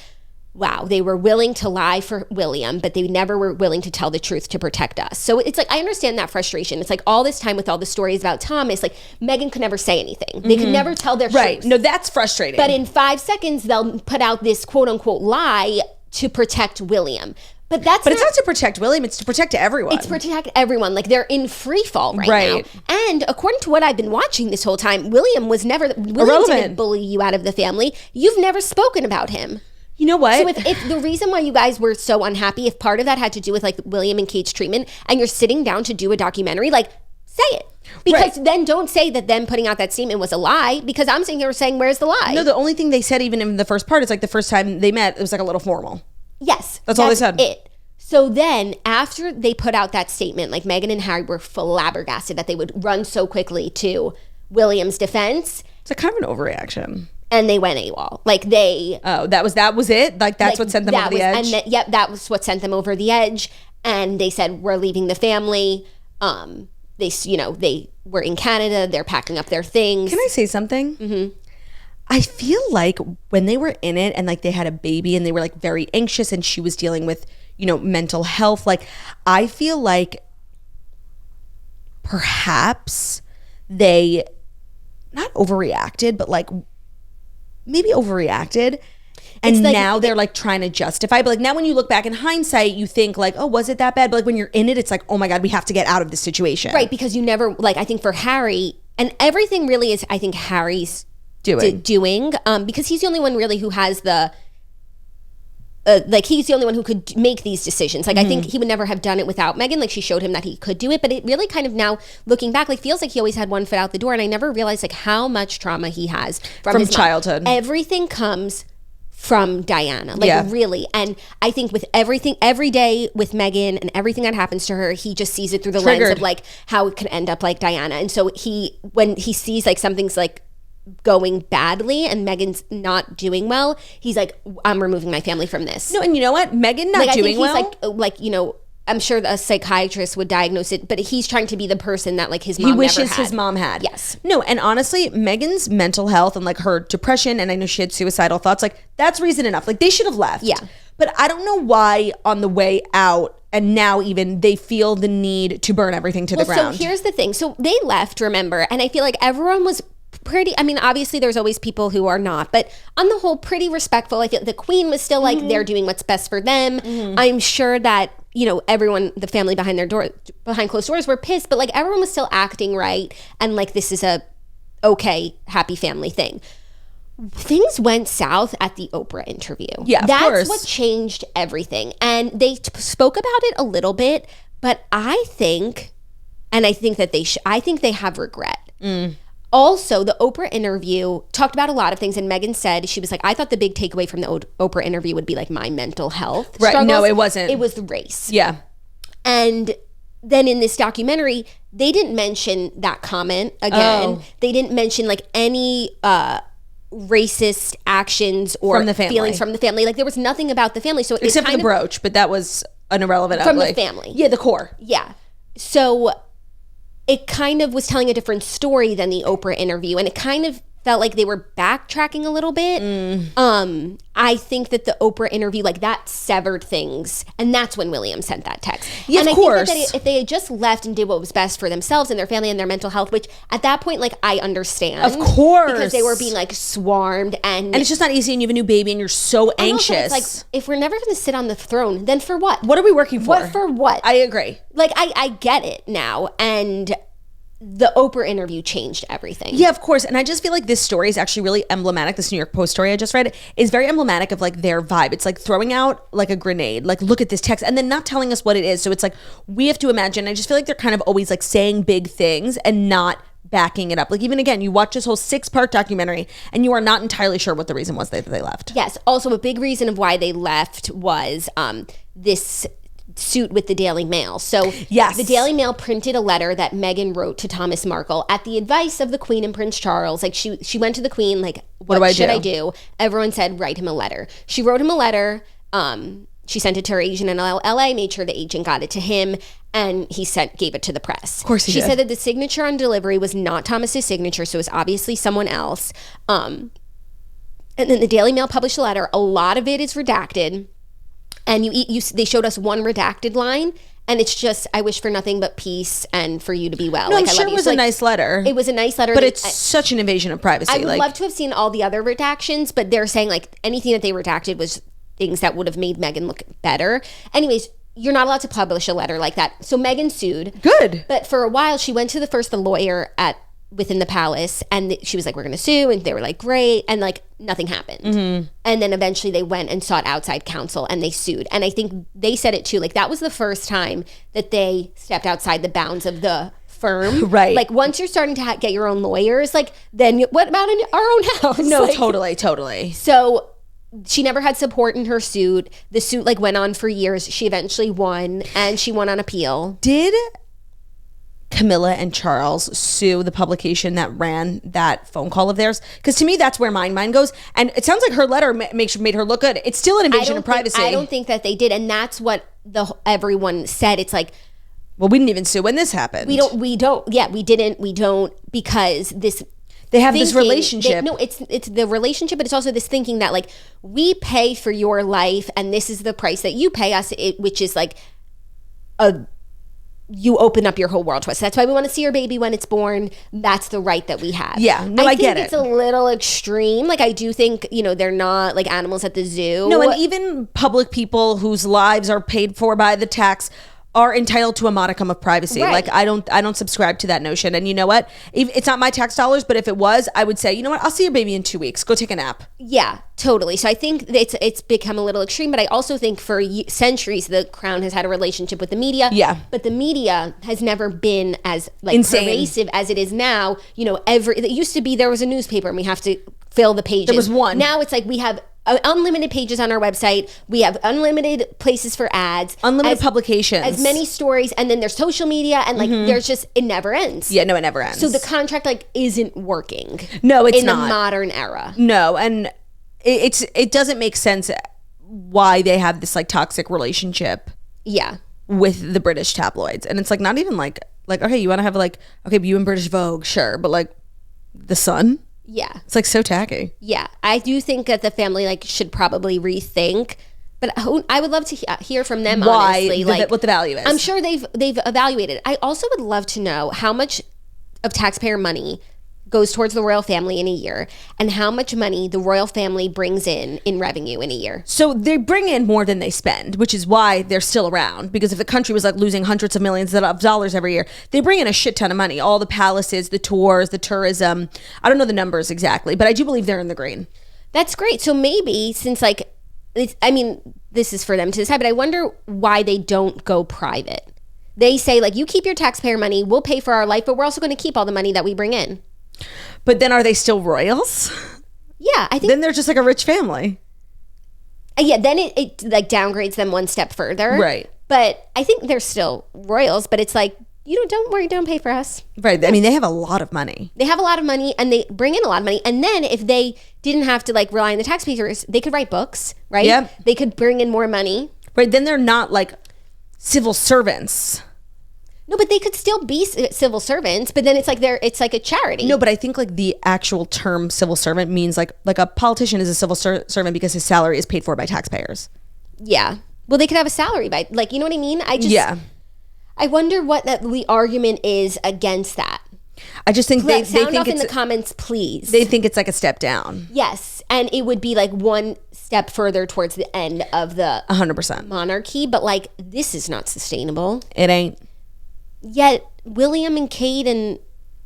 wow, they were willing to lie for William, but they never were willing to tell the truth to protect us. So it's like, I understand that frustration. It's like all this time with all the stories about Thomas, like Meghan could never say anything. They could never tell their truth. No, that's frustrating. But in 5 seconds, they'll put out this quote unquote lie to protect William. But it's not to protect William, it's to protect everyone. It's to protect everyone. Like they're in free fall right now. And according to what I've been watching this whole time, William didn't bully you out of the family. You've never spoken about him. You know what? So if the reason why you guys were so unhappy, if part of that had to do with like William and Kate's treatment, and you're sitting down to do a documentary, like say it. Because then don't say that them putting out that statement was a lie, because I'm sitting here saying, where's the lie? No, the only thing they said even in the first part is like the first time they met, it was like a little formal. Yes. That's all they said. So then after they put out that statement, like Meghan and Harry were flabbergasted that they would run so quickly to William's defense. It's a kind of an overreaction. And they went AWOL. Like they... Oh, that was it? Like that's what sent them over the edge? That was what sent them over the edge. And they said, we're leaving the family. They were in Canada. They're packing up their things. Can I say something? Mm-hmm. I feel like when they were in it and like they had a baby and they were like very anxious and she was dealing with, mental health. Like I feel like perhaps they not overreacted, but like maybe overreacted, and like, now they're like trying to justify, but like now when you look back in hindsight you think like, oh, was it that bad? But like when you're in it, it's like, oh my god, we have to get out of this situation, right? Because you never, like, I think for Harry, and everything really is, I think Harry's doing because he's the only one really who has the he's the only one who could make these decisions. Like I think he would never have done it without Meghan. Like she showed him that he could do it, but it really kind of now looking back, like feels like he always had one foot out the door. And I never realized like how much trauma he has from his childhood. Mom. Everything comes from Diana, really. And I think with everything, every day with Meghan and everything that happens to her, he just sees it through the lens of like how it can end up like Diana. And so when he sees like something's like going badly and Meghan's not doing well, he's like, I'm removing my family from this. No, and you know what? Meghan not doing well. I'm sure a psychiatrist would diagnose it, but he's trying to be the person that like his mom he wishes never had. His mom had. Yes. No, and honestly, Meghan's mental health and like her depression, and I know she had suicidal thoughts, like that's reason enough. Like they should have left. Yeah. But I don't know why on the way out and now even they feel the need to burn everything to the ground. So here's the thing. So they left, remember, and I feel like everyone was pretty, I mean, obviously there's always people who are not, but on the whole, pretty respectful. I feel the Queen was still like, they're doing what's best for them. I'm sure that, everyone, the family behind closed doors were pissed, but like everyone was still acting right. And like, this is a okay, happy family thing. things went south at the Oprah interview. Yeah, of course. That's what changed everything. And they spoke about it a little bit, but I think that I think they have regret. Also, the Oprah interview talked about a lot of things, and Megan said, she was like, I thought the big takeaway from the Oprah interview would be like my mental health struggles. No, it wasn't. It was the race. Yeah. And then in this documentary, they didn't mention that comment again. They didn't mention like any racist actions or from the family. Feelings from the family. Like there was nothing about the family. So except for the brooch, but that was an irrelevant from ugly. the family. Yeah, the core. Yeah. So it kind of was telling a different story than the Oprah interview, and it kind of felt like they were backtracking a little bit. I think that the Oprah interview, like that severed things, and that's when William sent that text. Yeah, and of I course. think that if they had just left and did what was best for themselves and their family and their mental health, which at that point, like I understand, of course, because they were being like swarmed, and it's just not easy, and you have a new baby, and you're so anxious. Also, it's like, if we're never going to sit on the throne, then for what? What are we working for? What for what? I agree. Like I get it now, and the Oprah interview changed everything. Yeah, of course. And I just feel like this story is actually really emblematic. This New York Post story I just read is very emblematic of like their vibe. It's like throwing out like a grenade, like look at this text, and then not telling us what it is. So it's like we have to imagine. I just feel like they're kind of always like saying big things and not backing it up. Like even again, you watch this whole 6-part documentary and you are not entirely sure what the reason was that they left. Yes. Also, a big reason of why they left was this suit with the Daily Mail. So yes, the Daily Mail printed a letter that Meghan wrote to Thomas Markle at the advice of the Queen and Prince Charles. Like she went to the Queen, like, what should I do? Everyone said, write him a letter. She wrote him a letter. She sent it to her agent in LA, made sure the agent got it to him, and he gave it to the press. Of course he did. She said that the signature on delivery was not Thomas's signature, so it was obviously someone else. And then the Daily Mail published a letter. A lot of it is redacted. And they showed us one redacted line, and it's just, I wish for nothing but peace and for you to be well. No, like, I'm sure it was a nice letter. It was a nice letter. But it's such an invasion of privacy. I would love to have seen all the other redactions, but they're saying like anything that they redacted was things that would have made Meghan look better. Anyways, you're not allowed to publish a letter like that. So Meghan sued. Good. But for a while, she went to the lawyer within the palace, and she was like, we're gonna sue, and they were like, great, and like nothing happened. And then eventually they went and sought outside counsel and they sued. And I think they said it too, like that was the first time that they stepped outside the bounds of the firm. Right. Like once you're starting to get your own lawyers, like then what about in our own house? No, like, totally. So she never had support in her suit. The suit like went on for years. She eventually won, and she won on appeal. Did Camilla and Charles sue the publication that ran that phone call of theirs? Because to me, that's where mine goes. And it sounds like her letter made her look good. It's still an invasion of privacy. I don't think that they did, and that's what everyone said. It's like, well, we didn't even sue when this happened. We don't because this. They have this relationship. It's the relationship, but it's also this thinking that like we pay for your life, and this is the price that you pay us, which is like you open up your whole world to us. That's why we want to see your baby when it's born. That's the right that we have. Yeah, no, I get it. It's a little extreme. Like I do think, they're not like animals at the zoo. No, and even public people whose lives are paid for by the tax are entitled to a modicum of privacy. Right. Like I don't subscribe to that notion. And you know what? It's not my tax dollars, but if it was, I would say, you know what? I'll see your baby in 2 weeks. Go take a nap. Yeah, totally. So I think it's become a little extreme, but I also think for centuries the Crown has had a relationship with the media. Yeah. But the media has never been as like insane, pervasive as it is now. It used to be there was a newspaper and we have to fill the pages. There was one. Now it's like we have unlimited pages on our website. We have unlimited places for ads, unlimited publications, as many stories, and then there's social media, and like there's just it never ends. Yeah, no, it never ends. So the contract like isn't working. No, it's in not. the modern era. No, and it doesn't make sense why they have this like toxic relationship. Yeah, with the British tabloids, and it's like not even like okay, you want to have like okay, but you in British Vogue, sure, but like the Sun. Yeah. It's like so tacky. Yeah. I do think that the family like should probably rethink, but I would love to hear from them. Why, honestly, what the value is. I'm sure they've evaluated. I also would love to know how much of taxpayer money goes towards the royal family in a year and how much money the royal family brings in revenue in a year. So they bring in more than they spend, which is why they're still around. Because if the country was like losing hundreds of millions of dollars every year, they bring in a shit ton of money. All the palaces, the tours, the tourism. I don't know the numbers exactly, but I do believe they're in the green. That's great. So maybe since like, I mean, this is for them to decide, but I wonder why they don't go private. They say like, you keep your taxpayer money, we'll pay for our life, but we're also going to keep all the money that we bring in. But then are they still royals? Yeah, I think. Then they're just like a rich family. Yeah, then it like downgrades them one step further. Right. But I think they're still royals, but it's like, don't worry, don't pay for us. Right. I mean, they have a lot of money. They have a lot of money and they bring in a lot of money. And then if they didn't have to like rely on the taxpayers, they could write books, right? Yep. They could bring in more money. Right. Then they're not like civil servants. No, but they could still be civil servants, but then it's like a charity. No, but I think like the actual term civil servant means like a politician is a civil servant because his salary is paid for by taxpayers. Yeah. Well, they could have a salary by like, you know what I mean? I wonder what the argument is against that. I just think they sound think off in it's the comments, please. They think it's like a step down. Yes, and it would be like one step further towards the end of the 100% monarchy, but like this is not sustainable. It ain't. Yet William and Kate and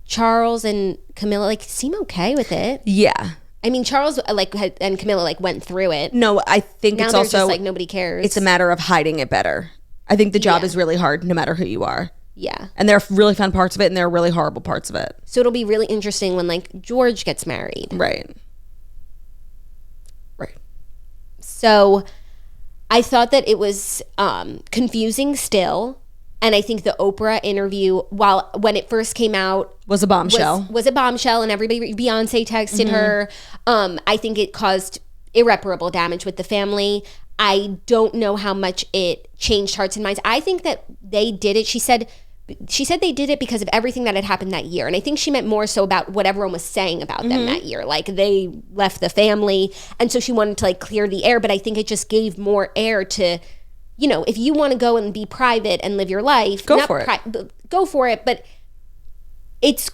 Charles and Camilla like seem okay with it. Yeah. I mean, Charles and Camilla like went through it. No, I think now it's they're also just like nobody cares. It's a matter of hiding it better. I think the job is really hard no matter who you are. Yeah. And there are really fun parts of it and there are really horrible parts of it. So it'll be really interesting when like George gets married. Right. So I thought that it was confusing still. And I think the Oprah interview, when it first came out, was a bombshell. Was a bombshell, and Beyonce texted her. I think it caused irreparable damage with the family. I don't know how much it changed hearts and minds. I think that they did it. She said they did it because of everything that had happened that year. And I think she meant more so about what everyone was saying about them that year. Like they left the family. And so she wanted to like clear the air. But I think it just gave more air to, you know, if you want to go and be private and live your life, go for it. But it's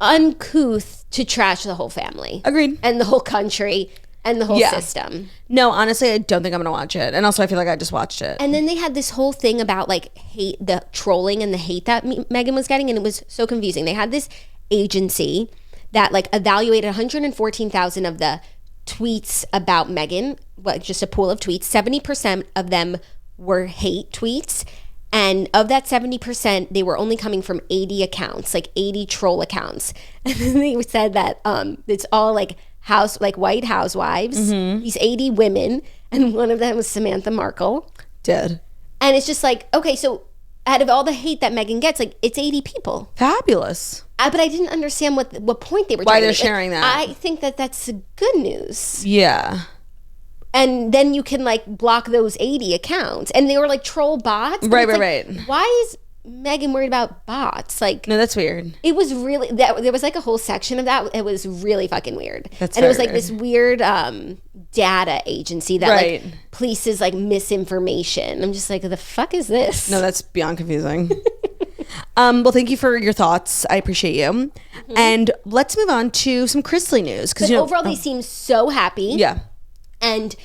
uncouth to trash the whole family. Agreed. And the whole country and the whole system. No, honestly, I don't think I'm going to watch it. And also I feel like I just watched it. And then they had this whole thing about like hate, the trolling and the hate that Meghan was getting. And it was so confusing. They had this agency that like evaluated 114,000 of the tweets about Meghan, just a pool of tweets. 70% of them were hate tweets. And of that 70%, they were only coming from 80 accounts, like 80 troll accounts. And then they said that it's all like white housewives, these 80 women, and one of them was Samantha Markle. Dead. And it's just like, okay, so out of all the hate that Meghan gets, like it's 80 people. Fabulous. But I didn't understand what point they were why trying they're to make. sharing that. I think that's good news. Yeah. And then you can like block those 80 accounts. And they were like troll bots. Right. Why is Meghan worried about bots? Like, no, that's weird. It was really, there was like a whole section of that. It was really fucking weird. That's and it was like this weird data agency that like polices like misinformation. I'm just like, the fuck is this? No, that's beyond confusing. Well, thank you for your thoughts. I appreciate you. And let's move on to some Chrisley news. But overall, they seem so happy. Yeah. And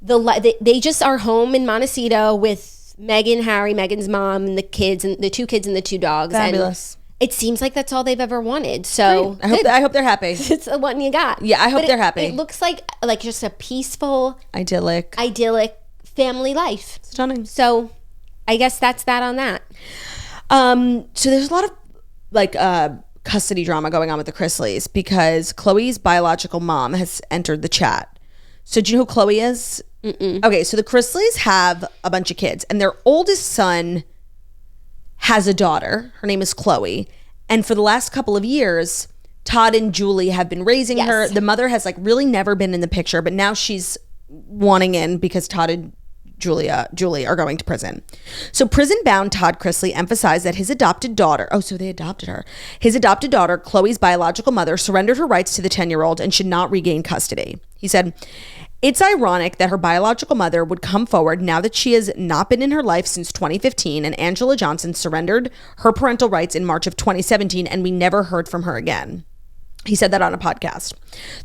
they just are home in Montecito with Meghan, Harry, Meghan's mom, and the kids, and the two kids and the two dogs. Fabulous. And it seems like that's all they've ever wanted. So I hope they're happy. It's the one you got. Yeah, I hope they're happy. It looks like just a peaceful, idyllic family life. Stunning. So I guess that's that on that. So there's a lot of like custody drama going on with the Chrisleys because Khloe's biological mom has entered the chat. So do you know who Khloe is? Okay, so the Chrisleys have a bunch of kids and their oldest son has a daughter. Her name is Khloe. And for the last couple of years, Todd and Julie have been raising her. The mother has like really never been in the picture, but now she's wanting in because Todd and Julie are going to prison. So prison-bound Todd Chrisley emphasized that his adopted daughter, so they adopted her. His adopted daughter, Khloe's biological mother, surrendered her rights to the 10-year-old and should not regain custody. He said, It's ironic that her biological mother would come forward now that she has not been in her life since 2015, and Angela Johnson surrendered her parental rights in March of 2017, and we never heard from her again. He said that on a podcast.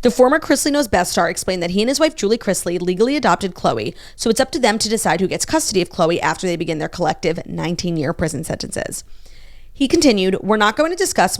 The former Chrisley Knows Best star explained that he and his wife, Julie Chrisley, legally adopted Khloe, so it's up to them to decide who gets custody of Khloe after they begin their collective 19-year prison sentences. He continued, "We're not going to discuss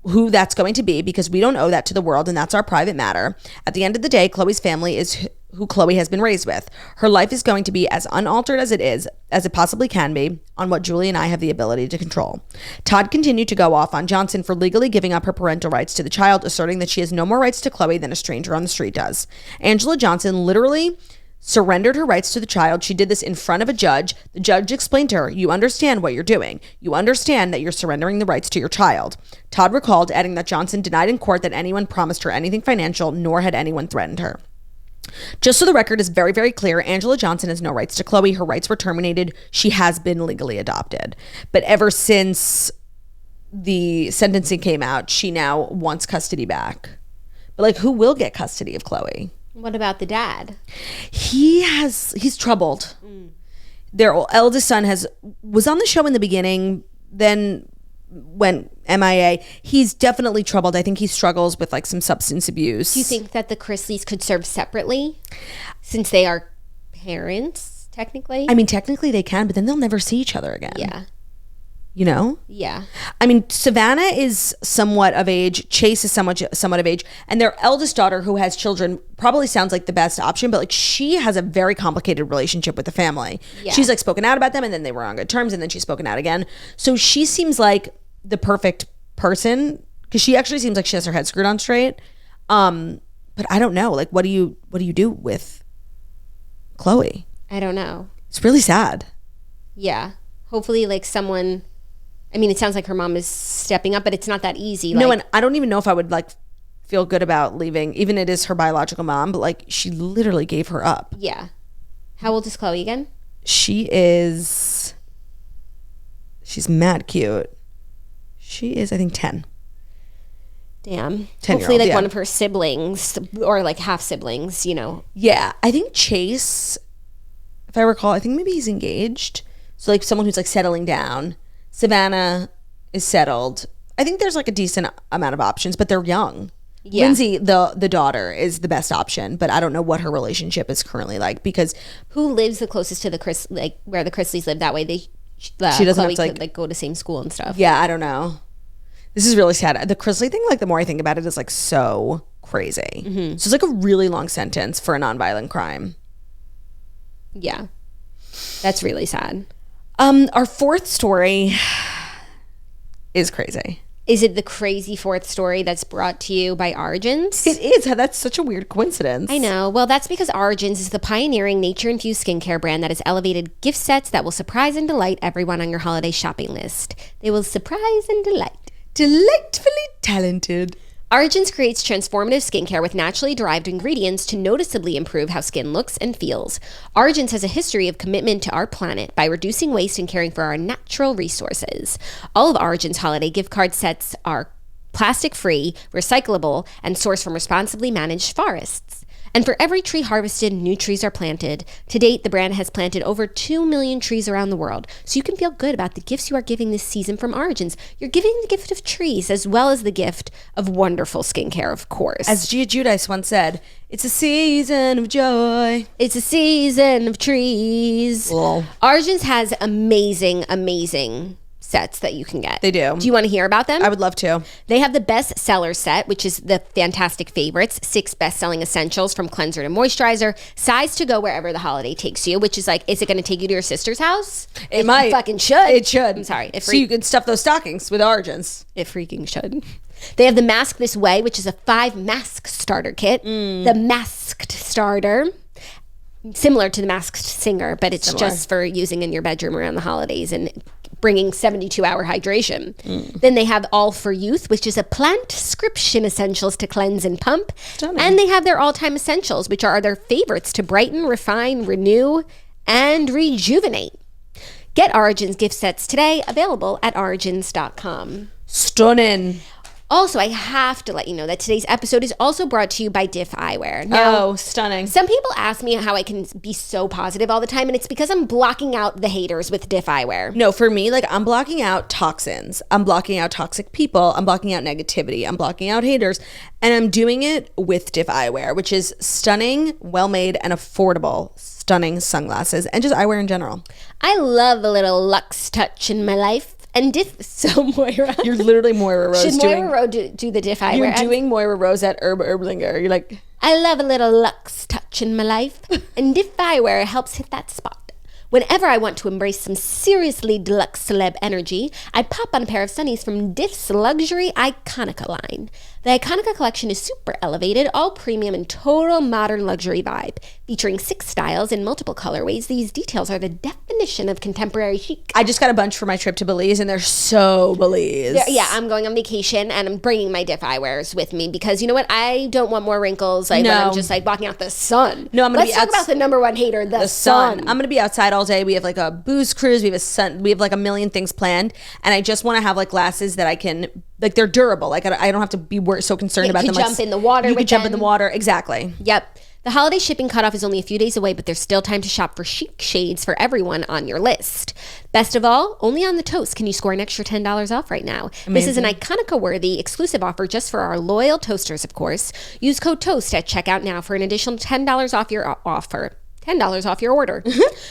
who that's going to be because we don't owe that to the world, and that's our private matter. At the end of the day, Khloe's family is who Khloe has been raised with. Her life is going to be as unaltered as it possibly can be, on what Julie and I have the ability to control." Todd continued to go off on Johnson for legally giving up her parental rights to the child, asserting that she has no more rights to Khloe than a stranger on the street does. Angela Johnson literally surrendered her rights to the child. She did this in front of a judge. The judge explained to her, "You understand what you're doing. You understand that you're surrendering the rights to your child." Todd recalled, adding that Johnson denied in court that anyone promised her anything financial, nor had anyone threatened her. Just so the record is very, very clear, Angela Johnson has no rights to Khloe. Her rights were terminated. She has been legally adopted. But ever since the sentencing came out, she now wants custody back. But like, who will get custody of Khloe? What about the dad? He's troubled. Their eldest son was on the show in the beginning, then went MIA. He's definitely troubled. I think he struggles with like some substance abuse. Do you think that the Chrisleys could serve separately since they are parents, technically? I mean, technically they can, but then they'll never see each other again. Yeah. You know? Yeah. I mean, Savannah is somewhat of age. Chase is somewhat of age. And their eldest daughter, who has children, probably sounds like the best option. But like, she has a very complicated relationship with the family. Yeah. She's like spoken out about them, and then they were on good terms, and then she's spoken out again. So she seems like the perfect person, because she actually seems like she has her head screwed on straight. But I don't know. Like, what do you do with Khloe? I don't know. It's really sad. Yeah. Hopefully, like someone. I mean, it sounds like her mom is stepping up, but it's not that easy. No, and I don't even know if I would like feel good about leaving, even it is her biological mom, but like she literally gave her up. Yeah. How old is Khloe again? She's mad cute. She is, I think, 10. Damn. 10-year-old, hopefully like yeah. one of her siblings or like half siblings, you know. Yeah. I think Chase, if I recall, I think maybe he's engaged. So like someone who's like settling down. Savannah is settled. I think there's like a decent amount of options, but they're young. Yeah. Lindsay, the daughter, is the best option, but I don't know what her relationship is currently like, because who lives the closest to the like where the Chrisleys live? That way she doesn't Khloe have to could like go to same school and stuff. Yeah, I don't know. This is really sad. The Chrisley thing, like the more I think about it, is like so crazy. Mm-hmm. So it's like a really long sentence for a nonviolent crime. Yeah, that's really sad. Our fourth story is crazy. Is it the crazy fourth story that's brought to you by Origins? It is. That's such a weird coincidence. I know. Well, that's because Origins is the pioneering nature-infused skincare brand that has elevated gift sets that will surprise and delight everyone on your holiday shopping list. They will surprise and delight. Delightfully talented. Origins creates transformative skincare with naturally derived ingredients to noticeably improve how skin looks and feels. Origins has a history of commitment to our planet by reducing waste and caring for our natural resources. All of Origins holiday gift card sets are plastic-free, recyclable, and sourced from responsibly managed forests. And for every tree harvested, new trees are planted. To date, the brand has planted over 2 million trees around the world. So you can feel good about the gifts you are giving this season from Origins. You're giving the gift of trees as well as the gift of wonderful skincare, of course. As Gia Giudice once said, it's a season of joy. It's a season of trees. Lol. Origins has amazing sets that you can get. They do. Do you want to hear about them? I would love to. They have the best seller set, which is the fantastic favorites, 6 best-selling essentials from cleanser to moisturizer, size to go wherever the holiday takes you, which is like, is it going to take you to your sister's house? It might. Fucking should. It should. I'm sorry. So you can stuff those stockings with Origins. It freaking should. They have the Mask This Way, which is a 5 mask starter kit. The Masked Starter. Similar to the Masked Singer, but it's just for using in your bedroom around the holidays and bringing 72-hour hydration. Then they have All for Youth, which is a plant-scription essentials to cleanse and pump. Stunning. And they have their all-time essentials, which are their favorites to brighten, refine, renew, and rejuvenate. Get Origins gift sets today, available at origins.com. Stunning. Also, I have to let you know that today's episode is also brought to you by Diff Eyewear. Now, stunning. Some people ask me how I can be so positive all the time, and it's because I'm blocking out the haters with Diff Eyewear. No, for me, like, I'm blocking out toxins. I'm blocking out toxic people. I'm blocking out negativity. I'm blocking out haters. And I'm doing it with Diff Eyewear, which is stunning, well-made, and affordable, stunning sunglasses, and just eyewear in general. I love a little luxe touch in my life. And Diff, so Moira. You're literally Moira Rose. Should Moira Rose do the Diff Eyewear? You're doing Moira Rose at Erblinger. You're like, I love a little luxe touch in my life. And Diff Eyewear helps hit that spot. Whenever I want to embrace some seriously deluxe celeb energy, I pop on a pair of sunnies from Diff's luxury Iconica line. The Iconica collection is super elevated, all premium and total modern luxury vibe. Featuring 6 styles in multiple colorways, these details are the definition of contemporary chic. I just got a bunch for my trip to Belize, and they're so Belize. Yeah, I'm going on vacation, and I'm bringing my Diff Eyewears with me because you know what? I don't want more wrinkles when I'm just like blocking out the sun. No, I'm gonna Let's talk about the number one hater, the sun. I'm gonna be outside all day. We have like a booze cruise. We have like a million things planned, and I just want to have like glasses that I can, like, they're durable. Like I don't have to be so concerned about them. You jump in the water. You could jump in the water. Exactly. Yep. The holiday shipping cutoff is only a few days away, but there's still time to shop for chic shades for everyone on your list. Best of all, only on the Toast can you score an extra $10 off right now. Amazing. This is an Iconica-worthy exclusive offer just for our loyal toasters, of course. Use code TOAST at checkout now for an additional $10 off your offer. $10 off your order.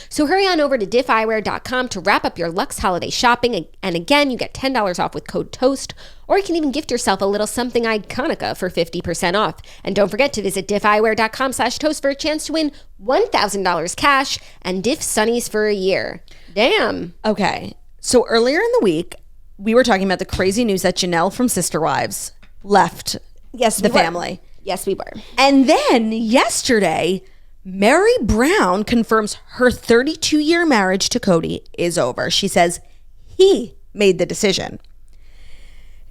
So hurry on over to diffeyewear.com to wrap up your luxe holiday shopping. And again, you get $10 off with code TOAST, or you can even gift yourself a little something Iconica for 50% off. And don't forget to visit diffeyewear.com/toast for a chance to win $1,000 cash and Diff Sunnies for a year. Damn. Okay. So earlier in the week, we were talking about the crazy news that Janelle from Sister Wives left the family. Yes, we were. And then yesterday, Meri Brown confirms her 32-year marriage to Kody is over. She says he made the decision.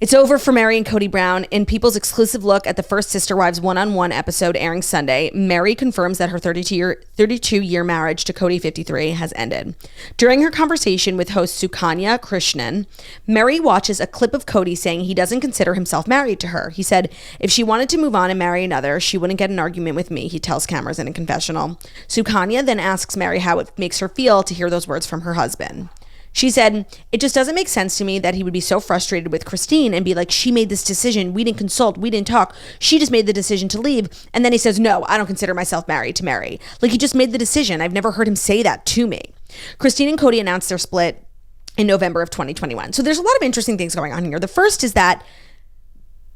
It's over for Meri and Kody Brown. In People's exclusive look at the first Sister Wives one-on-one episode airing Sunday, Meri confirms that her 32-year marriage to Kody 53 has ended. During her conversation with host Sukanya Krishnan, Meri watches a clip of Kody saying he doesn't consider himself married to her. He said, if she wanted to move on and marry another, she wouldn't get an argument with me, he tells cameras in a confessional. Sukanya then asks Meri how it makes her feel to hear those words from her husband. She said, it just doesn't make sense to me that he would be so frustrated with Christine and be like, she made this decision. We didn't consult. We didn't talk. She just made the decision to leave. And then he says, no, I don't consider myself married to Meri. Like, he just made the decision. I've never heard him say that to me. Christine and Kody announced their split in November of 2021. So there's a lot of interesting things going on here. The first is that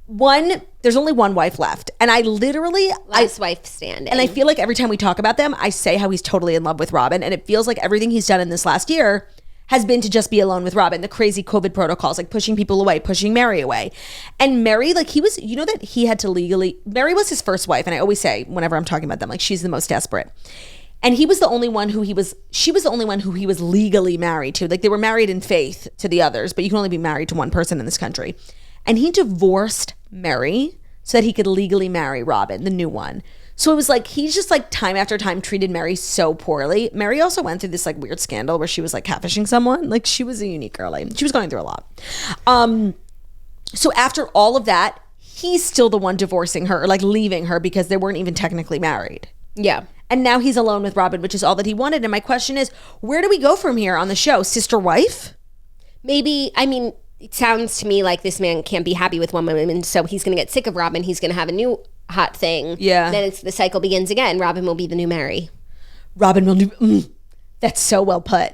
there's only one wife left. And I literally... Last wife standing. And I feel like every time we talk about them, I say how he's totally in love with Robin. And it feels like everything he's done in this last year has been to just be alone with Robin. The crazy COVID protocols, like pushing people away, pushing Meri away. And Meri, like, he was, you know, that he had to legally, Meri was his first wife. And I always say, whenever I'm talking about them, like, she's the most desperate. And he was the only one she was the only one who he was legally married to. Like, they were married in faith to the others, but you can only be married to one person in this country. And he divorced Meri so that he could legally marry Robin, the new one. So it was like, he's just like time after time treated Meri so poorly. Meri also went through this like weird scandal where she was like catfishing someone. Like, she was a unique girlie. She was going through a lot. So after all of that, he's still the one divorcing her, or like leaving her, because they weren't even technically married. Yeah. And now he's alone with Robin, which is all that he wanted. And my question is, where do we go from here on the show? Sister wife? Maybe, I mean, it sounds to me like this man can't be happy with one woman, so he's going to get sick of Robin. He's going to have a new hot thing. Yeah. Then the cycle begins again. Robin will be the new Meri. Robin will do. That's so well put.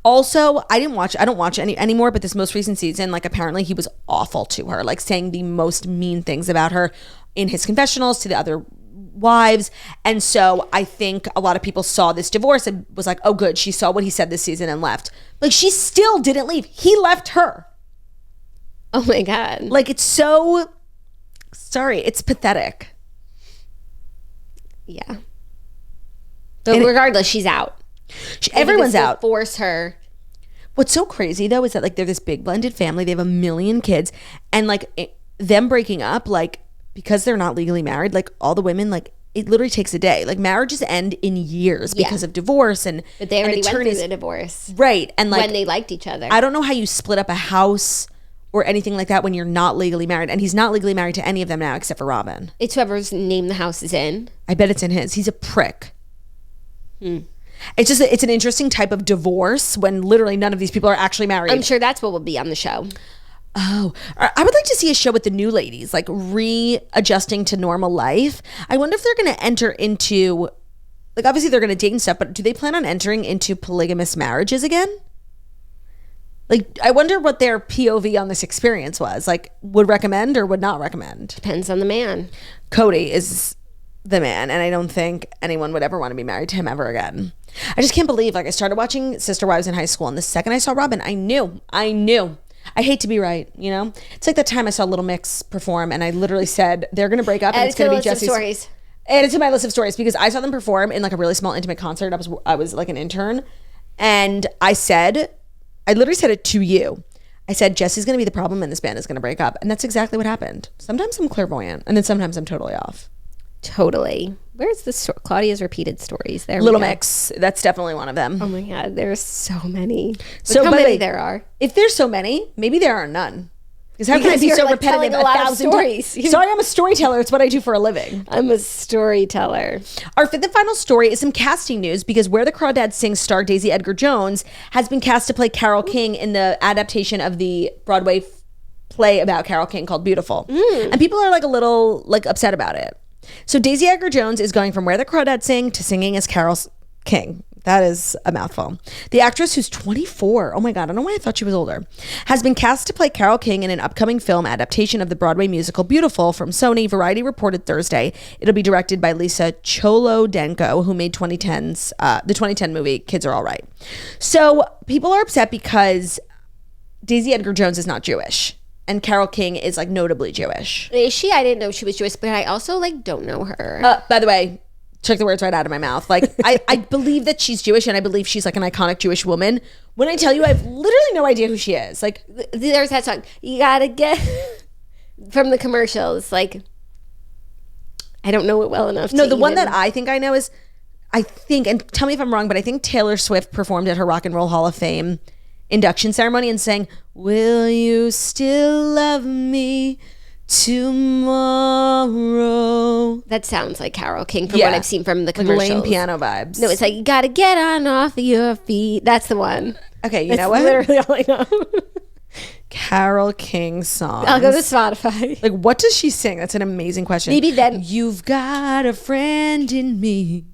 Also, I don't watch any anymore, but this most recent season, like, apparently he was awful to her, like saying the most mean things about her in his confessionals to the other wives. And so I think a lot of people saw this divorce and was like, oh good, she saw what he said this season and left. Like, she still didn't leave. He left her. Oh my God. Like, it's so... Sorry, it's pathetic. Yeah. But regardless, she's out. Everyone's out. Force her. What's so crazy though is that, like, they're this big blended family. They have 1 million kids, and like them breaking up, like, because they're not legally married, like, all the women, like, it literally takes a day. Like, marriages end in years because of divorce, but they already went through the divorce, right? And like, when they liked each other. I don't know how you split up a house or anything like that when you're not legally married. And he's not legally married to any of them now except for Robin. It's whoever's name the house is in. I bet it's in his. He's a prick. It's just, it's an interesting type of divorce when literally none of these people are actually married. I'm sure that's what will be on the show. Oh, I would like to see a show with the new ladies, like readjusting to normal life. I wonder if they're going to enter into, like, obviously they're going to date and stuff, but do they plan on entering into polygamous marriages again? Like, I wonder what their POV on this experience was. Like, would recommend or would not recommend? Depends on the man. Kody is the man, and I don't think anyone would ever want to be married to him ever again. I just can't believe, like, I started watching Sister Wives in high school, and the second I saw Robin, I knew. I hate to be right, you know? It's like that time I saw Little Mix perform, and I literally said, they're going to break up, and it's going to be Jesse's stories. Add it to my list of stories, because I saw them perform in like a really small intimate concert. I was like an intern, and I literally said it to you. I said, Jesse's going to be the problem, and this band is going to break up. And that's exactly what happened. Sometimes I'm clairvoyant, and then sometimes I'm totally off. Totally. Where's the Claudia's repeated stories? There, Little Mix. That's definitely one of them. Oh my God, there's so many. So how many there are? If there's so many, maybe there are none. Because how can I be so like repetitive? a lot of stories. Sorry, I'm a storyteller. It's what I do for a living. I'm a storyteller. Our fifth and final story is some casting news, because Where the Crawdads Sing star Daisy Edgar-Jones has been cast to play Carole King in the adaptation of the Broadway play about Carole King called Beautiful. And people are like a little like upset about it. So Daisy Edgar-Jones is going from Where the Crawdads Sing to singing as Carole King. That is a mouthful. The actress, who's 24, oh my God, I don't know why I thought she was older, has been cast to play Carole King in an upcoming film adaptation of the Broadway musical Beautiful from Sony. Variety reported Thursday it'll be directed by Lisa Cholodenko, who made the 2010 movie Kids Are All Right. So people are upset because Daisy Edgar-Jones is not Jewish. And Carole King is like notably Jewish. Is she? I didn't know she was Jewish, but I also like don't know her. By the way, took the words right out of my mouth. Like, I believe that she's Jewish, and I believe she's like an iconic Jewish woman. When I tell you, I have literally no idea who she is. Like, there's that song, you gotta get, from the commercials. Like, I don't know it well enough. No, the one that I think I know is, and tell me if I'm wrong, but I think Taylor Swift performed at her Rock and Roll Hall of Fame induction ceremony and sang, "Will you still love me tomorrow?" That sounds like Carole King from what I've seen from the commercials. Like lame piano vibes. No, it's like, you gotta get on off your feet. That's the one. Okay, you know what? Literally all I know. Carole King songs. I'll go to Spotify. Like, what does she sing? That's an amazing question. Maybe then. You've got a friend in me.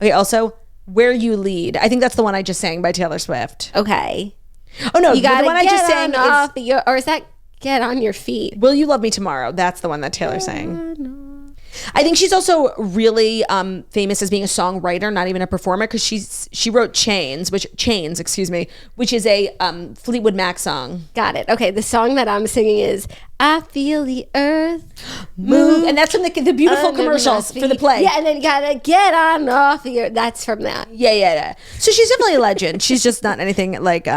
Okay, also, Where You Lead. I think that's the one I just sang by Taylor Swift. Okay. Oh, no. You gotta the one I just sang off or is that Get on Your Feet? Will You Love Me Tomorrow? That's the one that Taylor sang. I think she's also really famous as being a songwriter, not even a performer, because she wrote Chains, which is a Fleetwood Mac song. Got it. Okay, the song that I'm singing is I Feel the Earth Move. And that's from the beautiful commercials for the play. Yeah, and then you gotta get on off your, that's from that. Yeah. So she's definitely a legend. She's just not anything like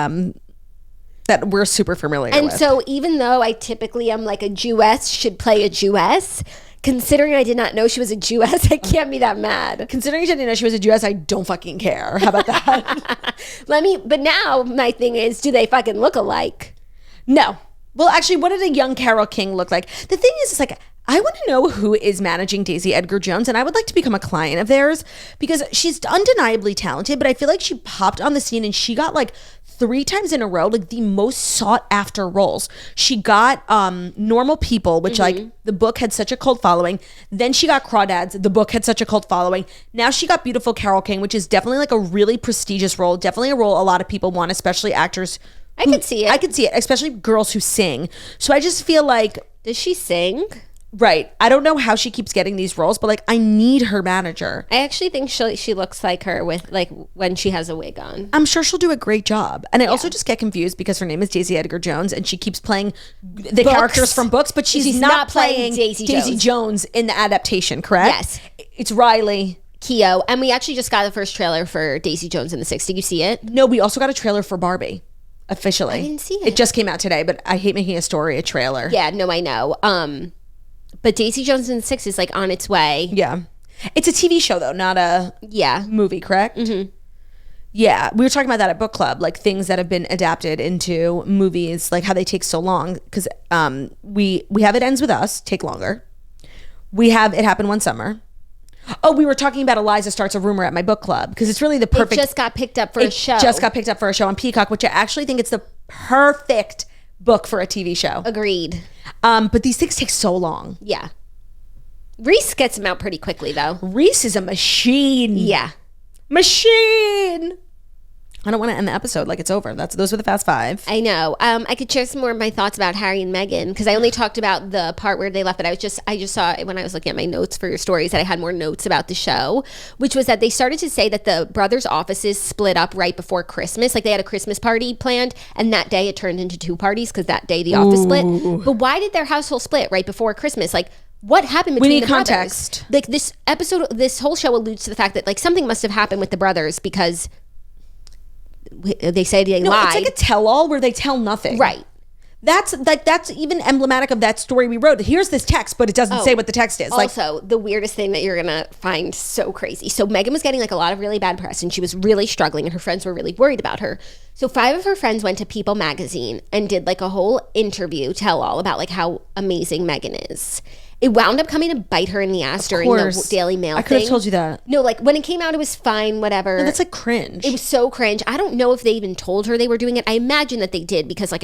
that we're super familiar with. And so even though I typically am like a Jewess, should play a Jewess, considering I did not know she was a Jewess, I can't be that mad. Considering I didn't know she was a Jewess, I don't fucking care. How about that? But now my thing is, do they fucking look alike? No. Well, actually, what did a young Carole King look like? The thing is, it's like, I want to know who is managing Daisy Edgar-Jones, and I would like to become a client of theirs, because she's undeniably talented, but I feel like she popped on the scene and she got like 3 times in a row, like the most sought after roles. She got Normal People, which like the book had such a cult following. Then she got Crawdads. The book had such a cult following. Now she got Beautiful Carole King, which is definitely like a really prestigious role. Definitely a role a lot of people want, especially actors. I could see it, especially girls who sing. So I just feel like, does she sing? Right. I don't know how she keeps getting these roles, but like I need her manager. I actually think she looks like her with like when she has a wig on. I'm sure she'll do a great job. And I also just get confused because her name is Daisy Edgar-Jones and she keeps playing the characters from books, but she's not playing Daisy Jones in the adaptation, correct? Yes. It's Riley Keough. And we actually just got the first trailer for Daisy Jones and the Six. Did you see it? No, we also got a trailer for Barbie. Officially. I didn't see it. It just came out today, but I hate making a story a trailer. Yeah, no, I know. But Daisy Jones and the Six is like on its way. Yeah. It's a TV show though, not a movie, correct? Mm-hmm. Yeah, we were talking about that at book club, like things that have been adapted into movies, like how they take so long. Because we have It Ends With Us take longer. We have It Happened One Summer. Oh, we were talking about Eliza Starts a Rumor at my book club because it's really the perfect. It just got picked up for a show. Just got picked up for a show on Peacock, which I actually think it's the perfect book for a TV show. Agreed. But these things take so long. Yeah. Reese gets them out pretty quickly, though. Reese is a machine. Yeah. Machine. I don't want to end the episode like it's over. Those were the fast five. I know. I could share some more of my thoughts about Harry and Meghan because I only talked about the part where they left, but I just saw when I was looking at my notes for your stories that I had more notes about the show, which was that they started to say that the brothers' offices split up right before Christmas. Like they had a Christmas party planned, and that day it turned into two parties because that day the office split. But why did their household split right before Christmas? Like, what happened between the context. brothers? Like this episode, this whole show alludes to the fact that like something must have happened with the brothers because they say they lied. It's like a tell-all where they tell nothing. Right. That's even emblematic of that story we wrote. Here's this text, but it doesn't say what the text is. Also, the weirdest thing that you're gonna find so crazy. So Meghan was getting like a lot of really bad press, and she was really struggling, and her friends were really worried about her. So 5 of her friends went to People magazine and did like a whole interview tell-all about like how amazing Meghan is. It wound up coming to bite her in the ass during the Daily Mail I could have told you that. No, like when it came out, it was fine, whatever. No, that's like cringe. It was so cringe. I don't know if they even told her they were doing it. I imagine that they did because like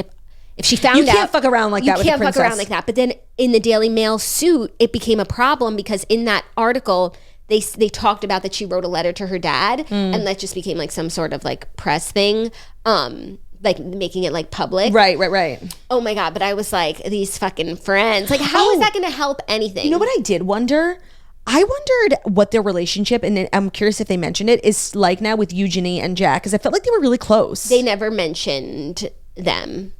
if she found out. You can't fuck around like that with a princess. You can't fuck around like that. But then in the Daily Mail suit, it became a problem because in that article, they talked about that she wrote a letter to her dad. And that just became like some sort of like press thing. Like making it like public. Right. Oh my God. But I was like, these fucking friends. Like, how is that going to help anything? You know what I did wonder? I wondered what their relationship, and I'm curious if they mentioned it, is like now with Eugenie and Jack, because I felt like they were really close. They never mentioned them.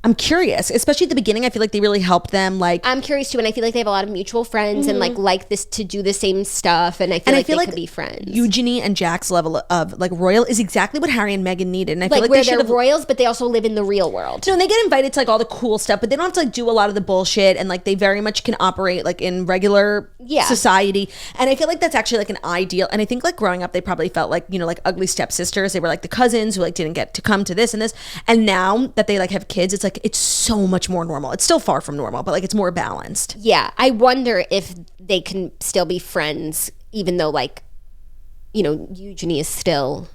I'm curious, especially at the beginning. I feel like they really helped them. Like, I'm curious too, and I feel like they have a lot of mutual friends and like this to do the same stuff. And I feel like they could be friends. Eugenie and Jack's level of like royal is exactly what Harry and Meghan needed. And I feel like where they should they're have royals, but they also live in the real world. No, and they get invited to like all the cool stuff, but they don't have to like do a lot of the bullshit. And like they very much can operate like in regular society. And I feel like that's actually like an ideal. And I think like growing up, they probably felt like, you know, like ugly stepsisters. They were like the cousins who like didn't get to come to this and this. And now that they like have kids, it's like it's so much more normal. It's still far from normal, but like it's more balanced. Yeah, I wonder if they can still be friends, even though like, you know, Eugenie is still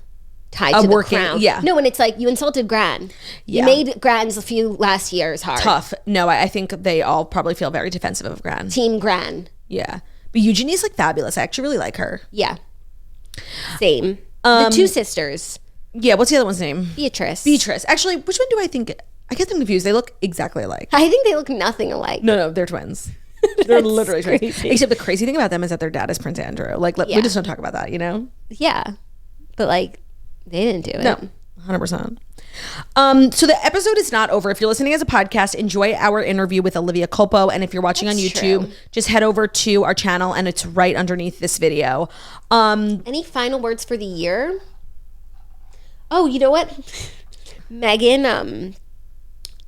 tied to the crown. Yeah. No, and it's like you insulted Gran. Yeah. You made Gran's a few last years hard. Tough. No, I think they all probably feel very defensive of Gran. Team Gran. Yeah, but Eugenie's like fabulous. I actually really like her. Yeah. Same. The two sisters. Yeah. What's the other one's name? Beatrice. Actually, which one do I think? I get them confused. They look exactly alike. I think they look nothing alike. No, they're twins. They're literally twins. Except the crazy thing about them is that their dad is Prince Andrew. Like, we just don't talk about that, you know? Yeah. But, like, they didn't do it. No, 100%. So the episode is not over. If you're listening as a podcast, enjoy our interview with Olivia Culpo. And if you're watching on YouTube, just head over to our channel and it's right underneath this video. Any final words for the year? Oh, you know what? Meghan,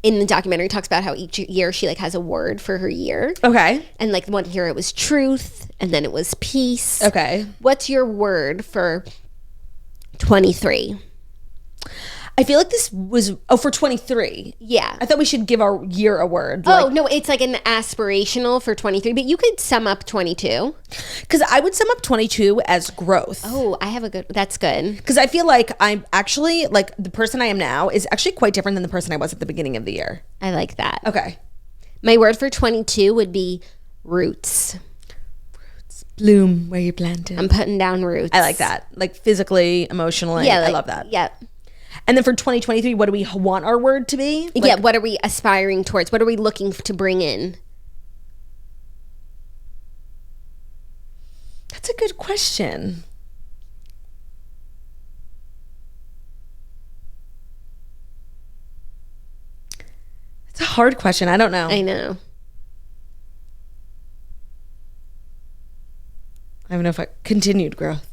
in the documentary talks about how each year she like has a word for her year. Okay. And like one year it was truth and then it was peace. Okay. What's your word for 23? I feel like this was for 23. Yeah. I thought we should give our year a word. Oh, no, it's like an aspirational for 23, but you could sum up 22. Because I would sum up 22 as growth. Oh, that's good. Because I feel like I'm actually, like, the person I am now is actually quite different than the person I was at the beginning of the year. I like that. Okay. My word for 22 would be roots. Bloom where you planted. I'm putting down roots. I like that. Like physically, emotionally. Yeah, I love that. Yeah. And then for 2023, what do we want our word to be? Like, yeah, what are we aspiring towards? What are we looking to bring in? That's a good question. It's a hard question. I don't know. I know. I don't know if continued growth.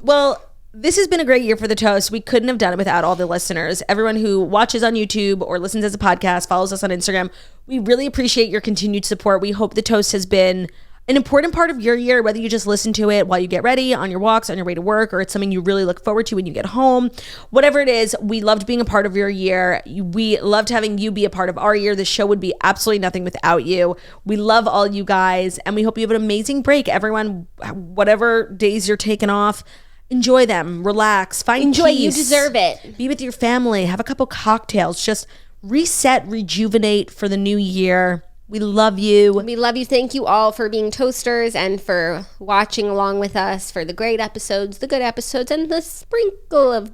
Well, this has been a great year for The Toast. We couldn't have done it without all the listeners. Everyone who watches on YouTube or listens as a podcast, follows us on Instagram. We really appreciate your continued support. We hope The Toast has been an important part of your year, whether you just listen to it while you get ready, on your walks, on your way to work, or it's something you really look forward to when you get home. Whatever it is, we loved being a part of your year. We loved having you be a part of our year. This show would be absolutely nothing without you. We love all you guys, and we hope you have an amazing break. Everyone, whatever days you're taking off, enjoy them, relax, find Enjoy, peace. you deserve it. Be with your family, have a couple cocktails, just reset, rejuvenate for the new year. We love you. We love you. Thank you all for being toasters and for watching along with us, for the great episodes, the good episodes, and the sprinkle of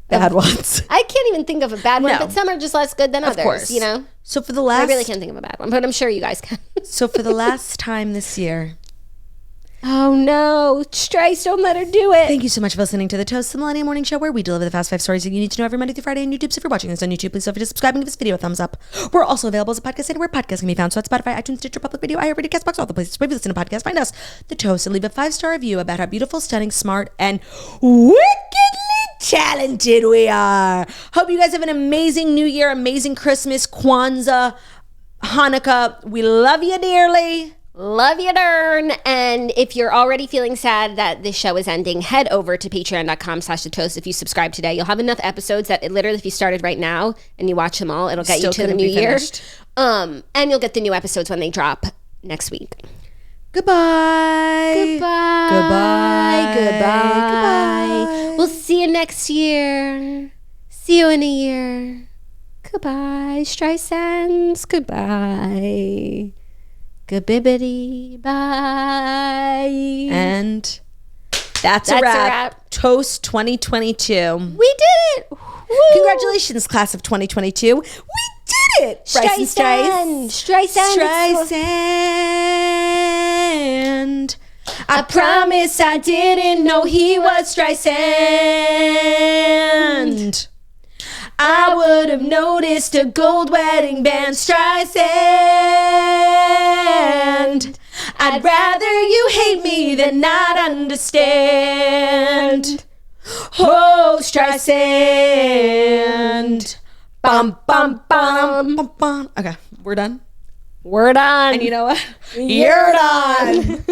bad ones. I can't even think of a bad one, but some are just less good than others, course. you know? So for the last... I really can't think of a bad one, but I'm sure you guys can. So for the last time this year... Oh no, Strice, don't let her do it. Thank you so much for listening to The Toast, the Millennium Morning Show, where we deliver the fast 5 stories that you need to know every Monday through Friday on YouTube. So if you're watching this on YouTube, please don't forget to subscribe and give this video a thumbs up. We're also available as a podcast anywhere podcasts can be found. So at Spotify, iTunes, Stitcher, Public Video, iHeartRadio, Castbox, all the places where you listen to podcasts. Find us, The Toast, and leave a 5-star review about how beautiful, stunning, smart, and wickedly talented we are. Hope you guys have an amazing New Year, amazing Christmas, Kwanzaa, Hanukkah. We love you dearly. Love you, darn. And if you're already feeling sad that this show is ending, head over to patreon.com/thetoast. If you subscribe today, you'll have enough episodes that literally, if you started right now and you watch them all, it'll get you to the new year. And you'll get the new episodes when they drop next week. Goodbye. Goodbye. Goodbye. Goodbye. We'll see you next year. See you in a year. Goodbye, Streisand's. Goodbye. Goodbibbity bye. And that's a wrap. Toast 2022. We did it. Woo. Congratulations, class of 2022. We did it. Streisand. Streisand. I promise I didn't know he was Streisand. I would have noticed a gold wedding band. Streisand. I'd rather you hate me than not understand. Oh, Streisand. Bum, bum, bum, bum, bum. Okay, we're done. We're done. And you know what? You're done.